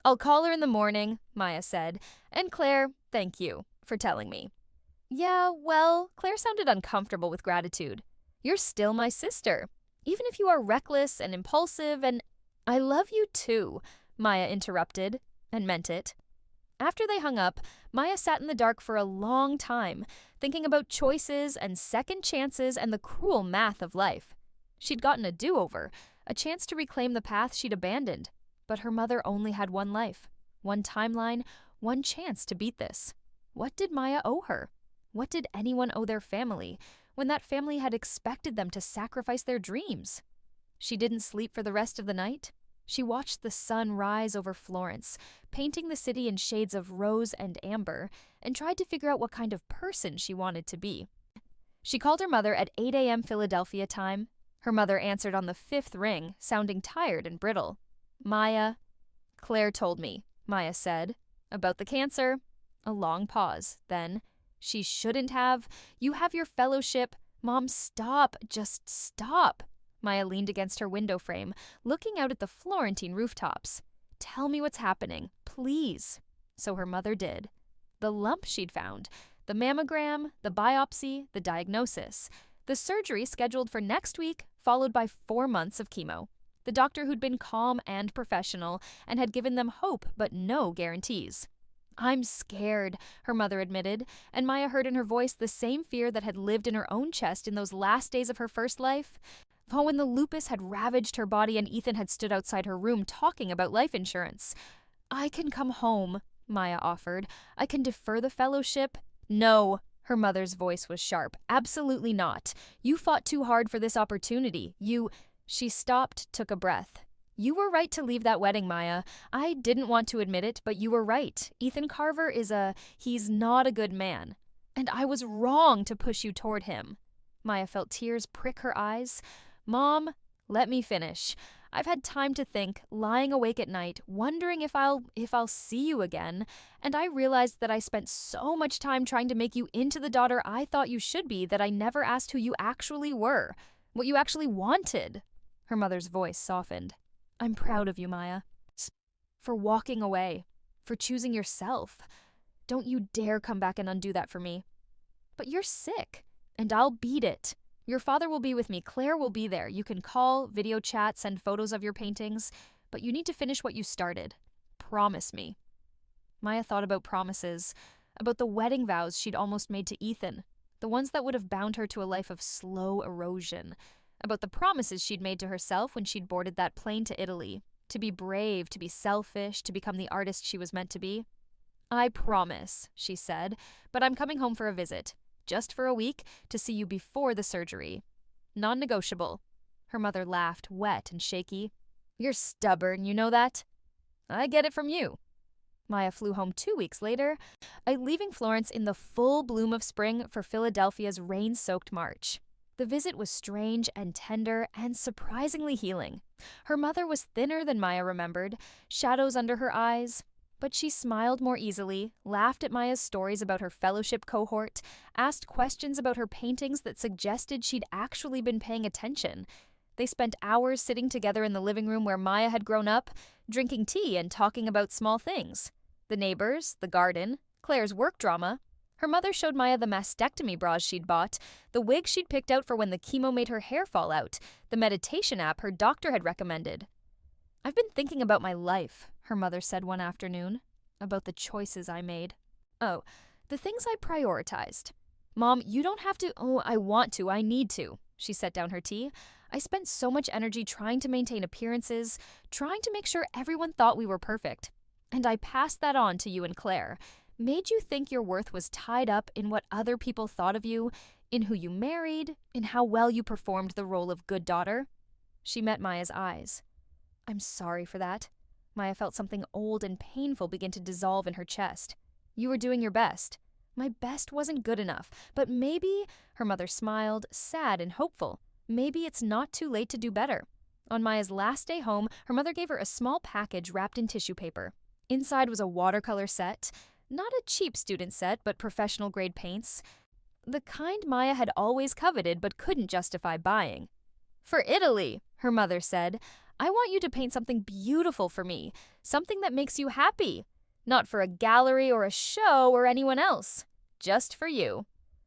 "I'll call her in the morning," Maya said, "and Claire, thank you for telling me." "Yeah, well," Claire sounded uncomfortable with gratitude. "You're still my sister. Even if you are reckless and impulsive and—" "I love you too," Maya interrupted, and meant it. After they hung up, Maya sat in the dark for a long time, thinking about choices and second chances and the cruel math of life. She'd gotten a do-over, a chance to reclaim the path she'd abandoned. But her mother only had one life, one timeline, one chance to beat this. What did Maya owe her? What did anyone owe their family, when that family had expected them to sacrifice their dreams? She didn't sleep for the rest of the night. She watched the sun rise over Florence, painting the city in shades of rose and amber, and tried to figure out what kind of person she wanted to be. She called her mother at 8 a.m. Philadelphia time. Her mother answered on the 5th ring, sounding tired and brittle. "Maya." "Claire told me," Maya said. "About the cancer." A long pause, then, "She shouldn't have. You have your fellowship. Mom, stop. Just stop." Maya leaned against her window frame, looking out at the Florentine rooftops. "Tell me what's happening, please." So her mother did. The lump she'd found, the mammogram, the biopsy, the diagnosis. The surgery scheduled for next week, followed by 4 months of chemo. The doctor who'd been calm and professional and had given them hope but no guarantees. "I'm scared," her mother admitted, and Maya heard in her voice the same fear that had lived in her own chest in those last days of her first life. Oh, when the lupus had ravaged her body and Ethan had stood outside her room talking about life insurance. "I can come home," Maya offered. "I can defer the fellowship." "No." Her mother's voice was sharp. "Absolutely not. You fought too hard for this opportunity. She stopped, took a breath. "You were right to leave that wedding, Maya. I didn't want to admit it, but you were right. Ethan Carver he's not a good man. And I was wrong to push you toward him." Maya felt tears prick her eyes. "Mom, let me finish. I've had time to think, lying awake at night, wondering if I'll see you again, and I realized that I spent so much time trying to make you into the daughter I thought you should be that I never asked who you actually were, what you actually wanted." Her mother's voice softened. "I'm proud of you, Maya. For walking away, for choosing yourself. Don't you dare come back and undo that for me." "But you're sick, and I'll beat it. Your father will be with me. Claire will be there. You can call, video chat, send photos of your paintings, but you need to finish what you started. Promise me." Maya thought about promises, about the wedding vows she'd almost made to Ethan, the ones that would have bound her to a life of slow erosion, about the promises she'd made to herself when she'd boarded that plane to Italy, to be brave, to be selfish, to become the artist she was meant to be. "I promise," she said, "but I'm coming home for a visit. Just for a week, to see you before the surgery. Non-negotiable." Her mother laughed, wet and shaky. "You're stubborn, you know that?" "I get it from you." Maya flew home 2 weeks later, leaving Florence in the full bloom of spring for Philadelphia's rain-soaked March. The visit was strange and tender and surprisingly healing. Her mother was thinner than Maya remembered, shadows under her eyes, but she smiled more easily, laughed at Maya's stories about her fellowship cohort, asked questions about her paintings that suggested she'd actually been paying attention. They spent hours sitting together in the living room where Maya had grown up, drinking tea and talking about small things. The neighbors, the garden, Claire's work drama. Her mother showed Maya the mastectomy bras she'd bought, the wig she'd picked out for when the chemo made her hair fall out, the meditation app her doctor had recommended. "I've been thinking about my life," her mother said one afternoon, "about the choices I made. Oh, the things I prioritized. Mom, you don't have to. Oh, I want to. I need to." She set down her tea. "I spent so much energy trying to maintain appearances, trying to make sure everyone thought we were perfect. And I passed that on to you and Claire. Made you think your worth was tied up in what other people thought of you, in who you married, in how well you performed the role of good daughter." She met Maya's eyes. "I'm sorry for that." Maya felt something old and painful begin to dissolve in her chest. "You were doing your best. My best wasn't good enough, but maybe," her mother smiled, sad and hopeful, "maybe it's not too late to do better." On Maya's last day home, her mother gave her a small package wrapped in tissue paper. Inside was a watercolor set, not a cheap student set, but professional-grade paints, the kind Maya had always coveted but couldn't justify buying. "For Italy," her mother said, "I want you to paint something beautiful for me, something that makes you happy. Not for a gallery or a show or anyone else. Just for you."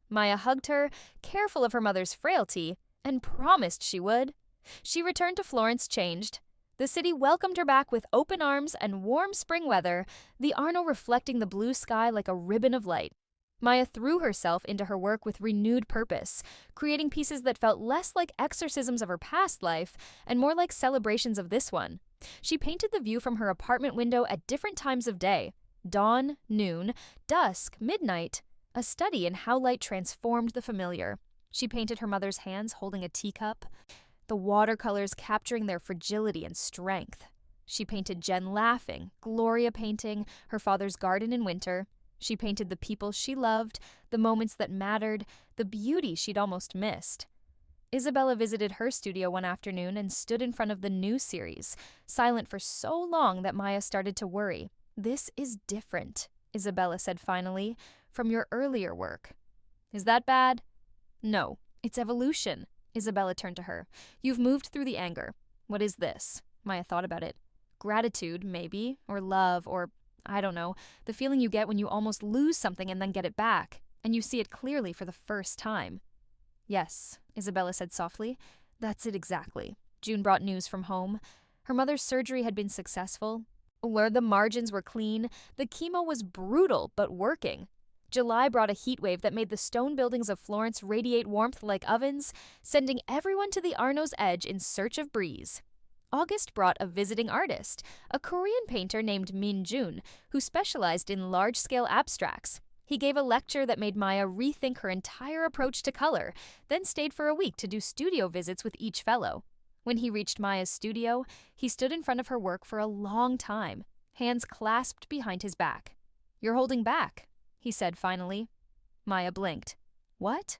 Maya hugged her, careful of her mother's frailty, and promised she would. She returned to Florence changed. The city welcomed her back with open arms and warm spring weather, the Arno reflecting the blue sky like a ribbon of light. Maya threw herself into her work with renewed purpose, creating pieces that felt less like exorcisms of her past life and more like celebrations of this one. She painted the view from her apartment window at different times of day: dawn, noon, dusk, midnight, a study in how light transformed the familiar. She painted her mother's hands holding a teacup, the watercolors capturing their fragility and strength. She painted Jen laughing, Gloria painting, her father's garden in winter. She painted the people she loved, the moments that mattered, the beauty she'd almost missed. Isabella visited her studio one afternoon and stood in front of the new series, silent for so long that Maya started to worry. "This is different," Isabella said finally, "from your earlier work." "Is that bad?" "No, it's evolution." Isabella turned to her. "You've moved through the anger. What is this?" Maya thought about it. Gratitude, maybe, or love, or, I don't know, the feeling you get when you almost lose something and then get it back, and you see it clearly for the first time. "Yes," Isabella said softly. "That's it exactly." June brought news from home. Her mother's surgery had been successful. Where the margins were clean, the chemo was brutal but working. July brought a heat wave that made the stone buildings of Florence radiate warmth like ovens, sending everyone to the Arno's edge in search of breeze. August brought a visiting artist, a Korean painter named Min Jun, who specialized in large-scale abstracts. He gave a lecture that made Maya rethink her entire approach to color, then stayed for a week to do studio visits with each fellow. When he reached Maya's studio, he stood in front of her work for a long time, hands clasped behind his back. "You're holding back," he said finally. Maya blinked. "What?"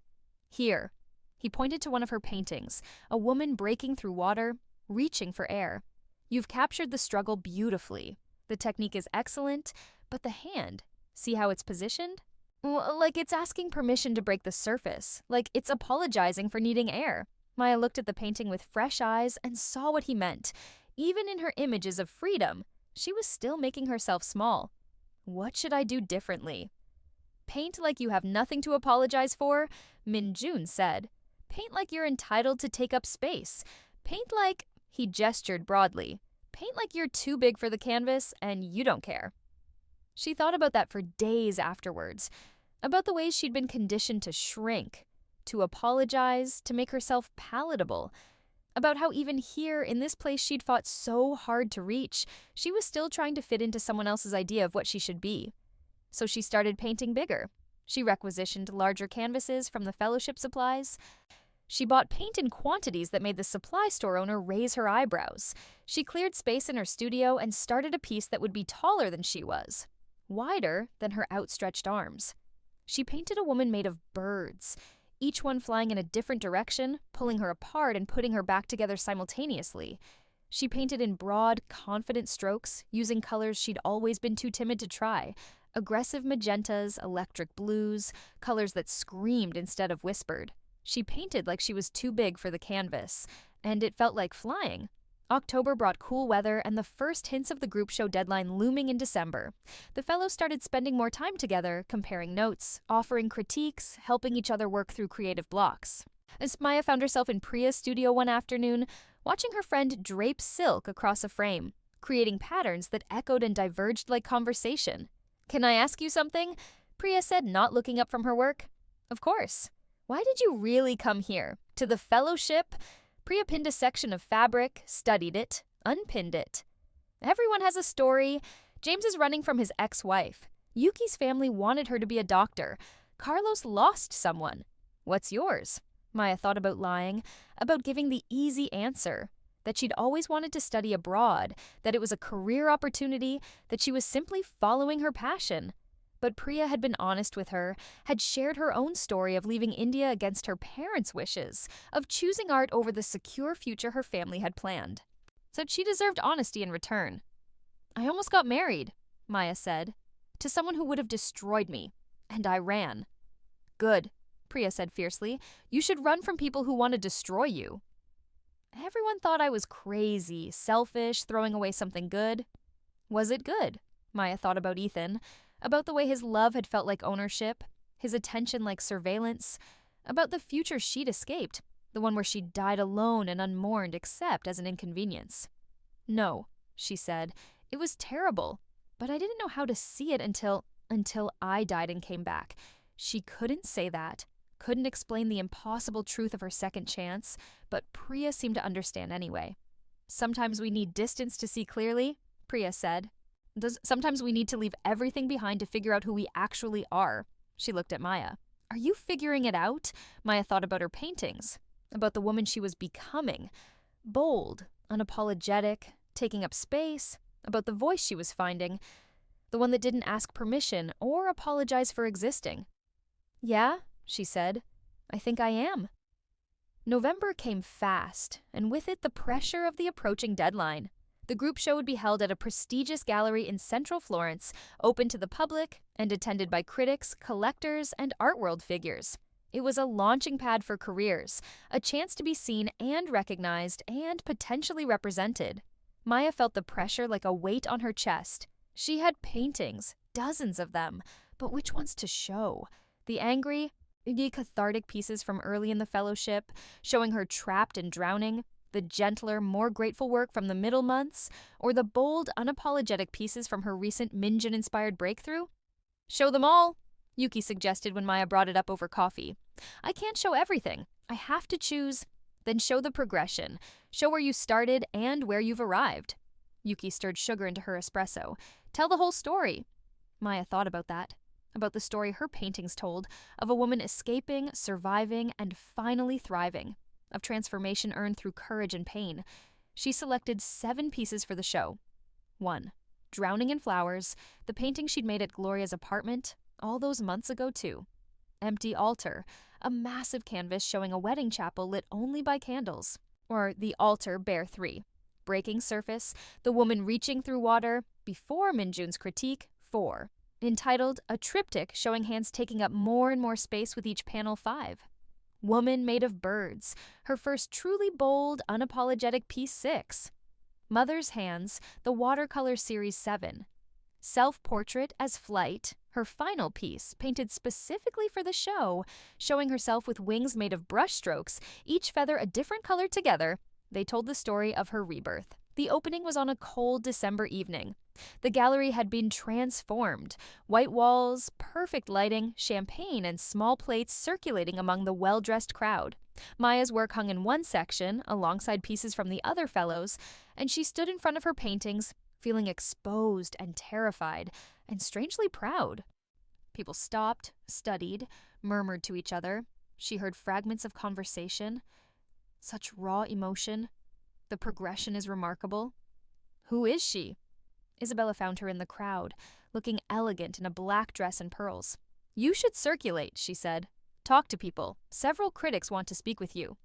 "Here." He pointed to one of her paintings, a woman breaking through water, reaching for air. "You've captured the struggle beautifully. The technique is excellent, but the hand, see how it's positioned? Like it's asking permission to break the surface, like it's apologizing for needing air." Maya looked at the painting with fresh eyes and saw what he meant. Even in her images of freedom, she was still making herself small. "What should I do differently?" "Paint like you have nothing to apologize for," Min Jun said. "Paint like you're entitled to take up space. Paint like," he gestured broadly, "paint like you're too big for the canvas and you don't care." She thought about that for days afterwards, about the ways she'd been conditioned to shrink, to apologize, to make herself palatable, about how even here, in this place she'd fought so hard to reach, she was still trying to fit into someone else's idea of what she should be. So she started painting bigger. She requisitioned larger canvases from the fellowship supplies. She bought paint in quantities that made the supply store owner raise her eyebrows. She cleared space in her studio and started a piece that would be taller than she was, wider than her outstretched arms. She painted a woman made of birds, each one flying in a different direction, pulling her apart and putting her back together simultaneously. She painted in broad, confident strokes, using colors she'd always been too timid to try. Aggressive magentas, electric blues, colors that screamed instead of whispered. She painted like she was too big for the canvas, and it felt like flying. October brought cool weather and the first hints of the group show deadline looming in December. The fellows started spending more time together, comparing notes, offering critiques, helping each other work through creative blocks. As Maya found herself in Priya's studio one afternoon, watching her friend drape silk across a frame, creating patterns that echoed and diverged like conversation. "Can I ask you something?" Priya said, not looking up from her work. "Of course." "Why did you really come here? To the fellowship?" Priya pinned a section of fabric, studied it, unpinned it. "Everyone has a story. James is running from his ex-wife. Yuki's family wanted her to be a doctor. Carlos lost someone. What's yours?" Maya thought about lying, about giving the easy answer, that she'd always wanted to study abroad, that it was a career opportunity, that she was simply following her passion. But Priya had been honest with her, had shared her own story of leaving India against her parents' wishes, of choosing art over the secure future her family had planned. So she deserved honesty in return. "I almost got married," Maya said, "to someone who would have destroyed me, and I ran." "Good," Priya said fiercely. "You should run from people who want to destroy you." Everyone thought I was crazy, selfish, throwing away something good. Was it good? Maya thought about Ethan, about the way his love had felt like ownership, his attention like surveillance, about the future she'd escaped, the one where she died alone and unmourned except as an inconvenience. "No," she said, "it was terrible, but I didn't know how to see it until I died and came back." She couldn't say that, couldn't explain the impossible truth of her second chance, but Priya seemed to understand anyway. "Sometimes we need distance to see clearly," Priya said. "Sometimes we need to leave everything behind to figure out who we actually are." She looked at Maya. "Are you figuring it out?" Maya thought about her paintings, about the woman she was becoming. Bold, unapologetic, taking up space, about the voice she was finding, the one that didn't ask permission or apologize for existing. "Yeah," she said, "I think I am." November came fast, and with it the pressure of the approaching deadline. The group show would be held at a prestigious gallery in central Florence, open to the public and attended by critics, collectors, and art world figures. It was a launching pad for careers, a chance to be seen and recognized and potentially represented. Maya felt the pressure like a weight on her chest. She had paintings, dozens of them, but which ones to show? The angry, the cathartic pieces from early in the fellowship, showing her trapped and drowning, the gentler, more grateful work from the middle months, or the bold, unapologetic pieces from her recent Minjin-inspired breakthrough? "Show them all," Yuki suggested when Maya brought it up over coffee. "I can't show everything. I have to choose." Then show the progression. Show where you started and where you've arrived. Yuki stirred sugar into her espresso. Tell the whole story. Maya thought about that. About the story her paintings told of a woman escaping, surviving, and finally thriving. Of transformation earned through courage and pain. She selected 7 pieces for the show. 1. Drowning in Flowers, the painting she'd made at Gloria's apartment, all those months ago too. Empty Altar, a massive canvas showing a wedding chapel lit only by candles. Or The Altar, Bear 3. Breaking Surface, the woman reaching through water, before Minjun's critique, 4. Entitled A Triptych showing hands taking up more and more space with each panel, 5. Woman Made of Birds, her first truly bold, unapologetic piece, 6. Mother's Hands, the watercolor series, 7. Self-Portrait as Flight, her final piece, painted specifically for the show, showing herself with wings made of brushstrokes, each feather a different color together. They told the story of her rebirth. The opening was on a cold December evening. The gallery had been transformed. White walls, perfect lighting, champagne and small plates circulating among the well-dressed crowd. Maya's work hung in one section, alongside pieces from the other fellows, and she stood in front of her paintings, feeling exposed and terrified, and strangely proud. People stopped, studied, murmured to each other. She heard fragments of conversation. Such raw emotion. The progression is remarkable. Who is she? Isabella found her in the crowd, looking elegant in a black dress and pearls. You should circulate, she said. Talk to people. Several critics want to speak with you.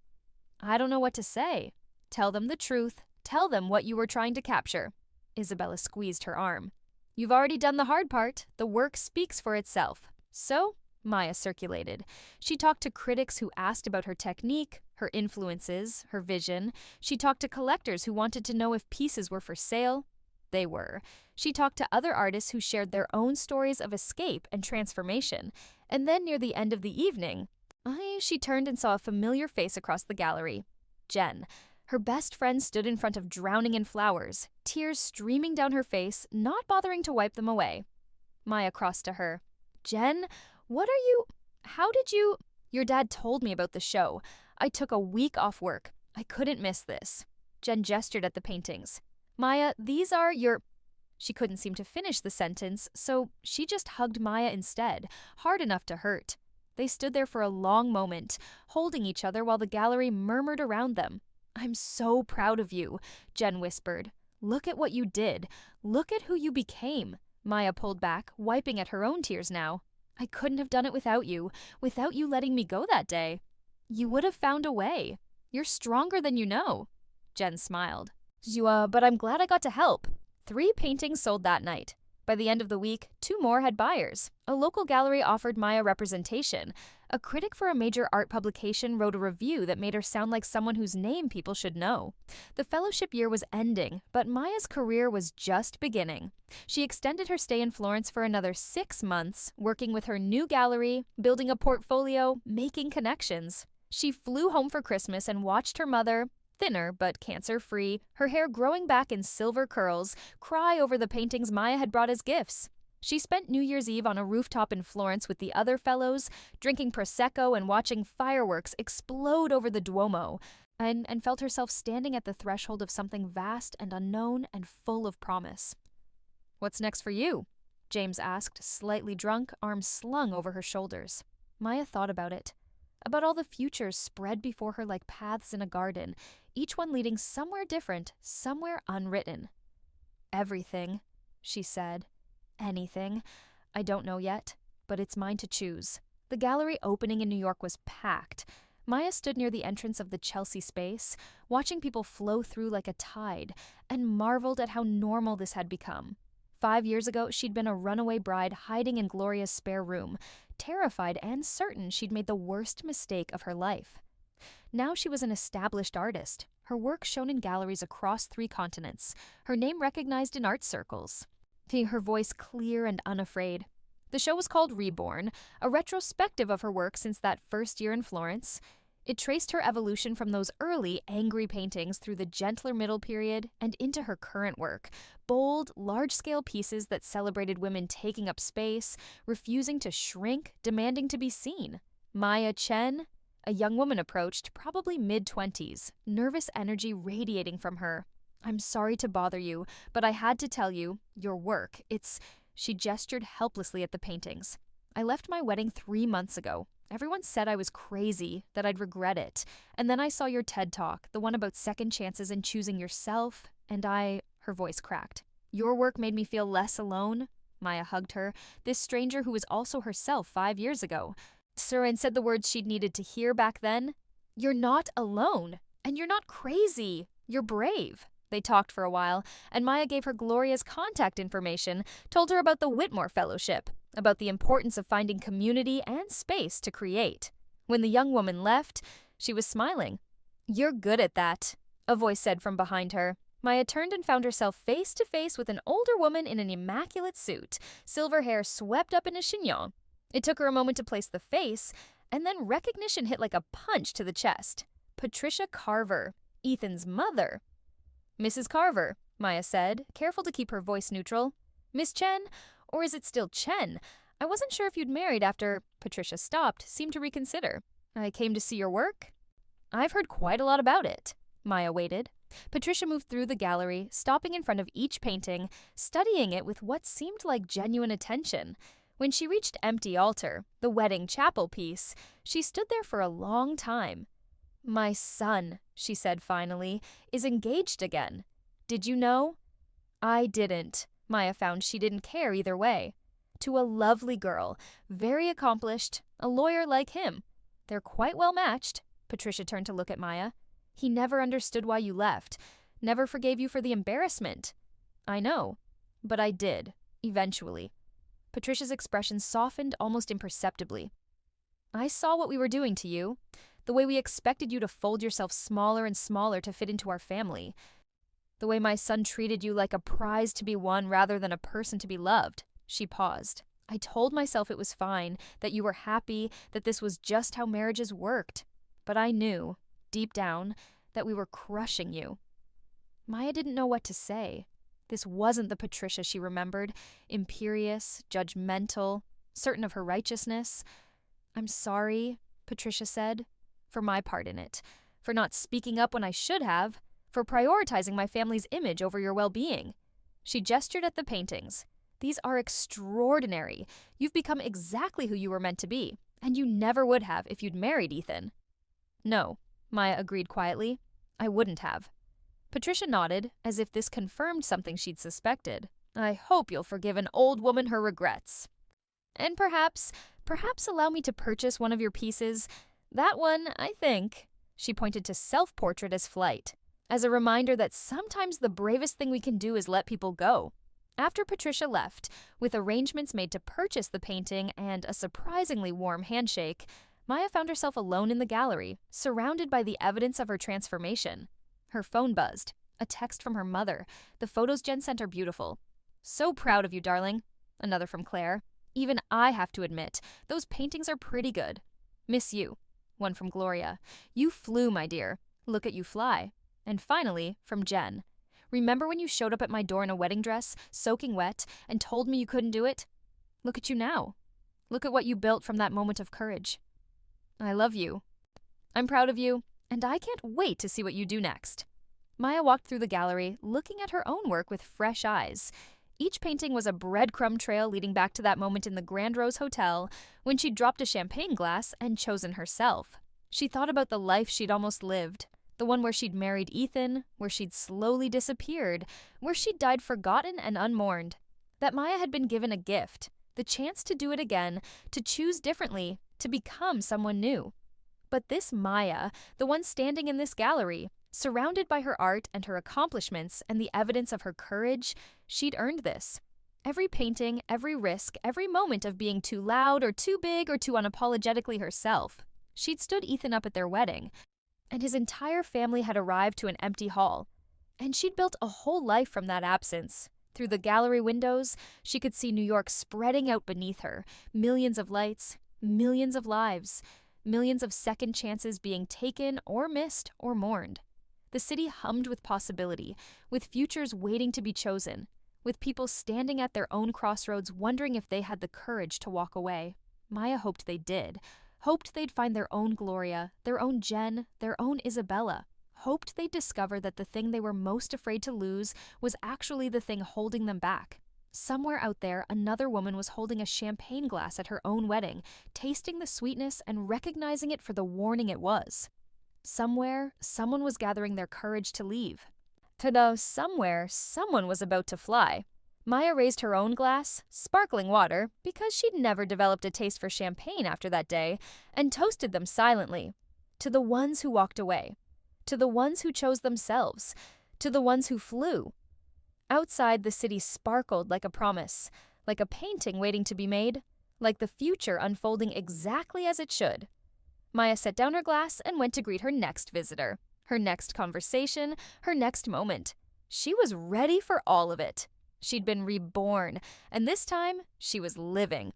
I don't know what to say. Tell them the truth. Tell them what you were trying to capture. Isabella squeezed her arm. You've already done the hard part. The work speaks for itself. So, Maya circulated. She talked to critics who asked about her technique, her influences, her vision. She talked to collectors who wanted to know if pieces were for sale. They were. She talked to other artists who shared their own stories of escape and transformation. And then near the end of the evening, she turned and saw a familiar face across the gallery. Jen. Her best friend stood in front of Drowning in Flowers, tears streaming down her face, not bothering to wipe them away. Maya crossed to her. Jen, how did you... Your dad told me about the show. I took a week off work. I couldn't miss this. Jen gestured at the paintings. Maya, these are your... She couldn't seem to finish the sentence, so she just hugged Maya instead, hard enough to hurt. They stood there for a long moment, holding each other while the gallery murmured around them. I'm so proud of you, Jen whispered. Look at what you did. Look at who you became. Maya pulled back, wiping at her own tears now. I couldn't have done it without you letting me go that day. You would have found a way. You're stronger than you know. Jen smiled. But I'm glad I got to help. 3 paintings sold that night. By the end of the week, 2 more had buyers. A local gallery offered Maya representation. A critic for a major art publication wrote a review that made her sound like someone whose name people should know. The fellowship year was ending, but Maya's career was just beginning. She extended her stay in Florence for another 6 months, working with her new gallery, building a portfolio, making connections. She flew home for Christmas and watched her mother, thinner but cancer-free, her hair growing back in silver curls, cry over the paintings Maya had brought as gifts. She spent New Year's Eve on a rooftop in Florence with the other fellows, drinking Prosecco and watching fireworks explode over the Duomo, and felt herself standing at the threshold of something vast and unknown and full of promise. What's next for you? James asked, slightly drunk, arms slung over her shoulders. Maya thought about it. About all the futures spread before her like paths in a garden, each one leading somewhere different, somewhere unwritten. Everything, she said. Anything. I don't know yet, but it's mine to choose. The gallery opening in New York was packed. Maya stood near the entrance of the Chelsea space, watching people flow through like a tide, and marveled at how normal this had become. 5 years ago, she'd been a runaway bride hiding in Gloria's spare room, terrified and certain she'd made the worst mistake of her life. Now she was an established artist, her work shown in galleries across 3 continents, her name recognized in art circles. Her voice clear and unafraid. The show was called Reborn, a retrospective of her work since that first year in Florence. It traced her evolution from those early, angry paintings through the gentler middle period and into her current work, bold, large-scale pieces that celebrated women taking up space, refusing to shrink, demanding to be seen. Maya Chen, A young woman approached, probably mid-20s, nervous energy radiating from her. "I'm sorry to bother you, but I had to tell you, your work, it's..." She gestured helplessly at the paintings. "I left my wedding 3 months ago. Everyone said I was crazy, that I'd regret it. And then I saw your TED Talk, the one about second chances and choosing yourself, and Her voice cracked. "Your work made me feel less alone." Maya hugged her, this stranger who was also herself 5 years ago. Surin said the words she'd needed to hear back then. "You're not alone, and you're not crazy. You're brave." They talked for a while, and Maya gave her Gloria's contact information, told her about the Whitmore Fellowship, about the importance of finding community and space to create. When the young woman left, she was smiling. "You're good at that," a voice said from behind her. Maya turned and found herself face to face with an older woman in an immaculate suit, silver hair swept up in a chignon. It took her a moment to place the face, and then recognition hit like a punch to the chest. Patricia Carver, Ethan's mother. "Mrs. Carver," Maya said, careful to keep her voice neutral. "Miss Chen? Or is it still Chen? I wasn't sure if you'd married after..." Patricia stopped, seemed to reconsider. "I came to see your work?" "I've heard quite a lot about it." Maya waited. Patricia moved through the gallery, stopping in front of each painting, studying it with what seemed like genuine attention. When she reached Empty Altar, the wedding chapel piece, she stood there for a long time. "My son," she said finally, "is engaged again. Did you know?" "I didn't." Maya found she didn't care either way. "To a lovely girl, very accomplished, a lawyer like him. They're quite well matched." Patricia turned to look at Maya. "He never understood why you left, never forgave you for the embarrassment." "I know, but I did, eventually." Patricia's expression softened almost imperceptibly. "I saw what we were doing to you, the way we expected you to fold yourself smaller and smaller to fit into our family, the way my son treated you like a prize to be won rather than a person to be loved." She paused. "I told myself it was fine, that you were happy, that this was just how marriages worked. But I knew, deep down, that we were crushing you." Maya didn't know what to say. This wasn't the Patricia she remembered, imperious, judgmental, certain of her righteousness. "I'm sorry," Patricia said, "for my part in it, for not speaking up when I should have, for prioritizing my family's image over your well-being." She gestured at the paintings. "These are extraordinary. You've become exactly who you were meant to be, and you never would have if you'd married Ethan." "No," Maya agreed quietly. "I wouldn't have." Patricia nodded, as if this confirmed something she'd suspected. "I hope you'll forgive an old woman her regrets. And perhaps allow me to purchase one of your pieces. That one, I think." She pointed to self-portrait as flight, as a reminder that sometimes the bravest thing we can do is let people go. After Patricia left, with arrangements made to purchase the painting and a surprisingly warm handshake, Maya found herself alone in the gallery, surrounded by the evidence of her transformation. Her phone buzzed. A text from her mother. "The photos Jen sent are beautiful." "So proud of you, darling." Another from Claire. "Even I have to admit, those paintings are pretty good." "Miss you." One from Gloria. "You flew, my dear. Look at you fly." And finally, from Jen. "Remember when you showed up at my door in a wedding dress, soaking wet, and told me you couldn't do it? Look at you now. Look at what you built from that moment of courage. I love you. I'm proud of you, and I can't wait to see what you do next." Maya walked through the gallery, looking at her own work with fresh eyes. Each painting was a breadcrumb trail leading back to that moment in the Grand Rose Hotel when she'd dropped a champagne glass and chosen herself. She thought about the life she'd almost lived, the one where she'd married Ethan, where she'd slowly disappeared, where she'd died forgotten and unmourned. That Maya had been given a gift, the chance to do it again, to choose differently, to become someone new. But this Maya, the one standing in this gallery, surrounded by her art and her accomplishments and the evidence of her courage, she'd earned this. Every painting, every risk, every moment of being too loud or too big or too unapologetically herself. She'd stood Ethan up at their wedding, and his entire family had arrived to an empty hall. And she'd built a whole life from that absence. Through the gallery windows, she could see New York spreading out beneath her, millions of lights, millions of lives, millions of second chances being taken or missed or mourned. The city hummed with possibility, with futures waiting to be chosen, with people standing at their own crossroads wondering if they had the courage to walk away. Maya hoped they did, hoped they'd find their own Gloria, their own Jen, their own Isabella, hoped they'd discover that the thing they were most afraid to lose was actually the thing holding them back. Somewhere out there, another woman was holding a champagne glass at her own wedding, tasting the sweetness and recognizing it for the warning it was. Somewhere, someone was gathering their courage to leave. To know somewhere, someone was about to fly. Maya raised her own glass, sparkling water, because she'd never developed a taste for champagne after that day, and toasted them silently. To the ones who walked away. To the ones who chose themselves. To the ones who flew. Outside, the city sparkled like a promise, like a painting waiting to be made, like the future unfolding exactly as it should. Maya set down her glass and went to greet her next visitor, her next conversation, her next moment. She was ready for all of it. She'd been reborn, and this time she was living.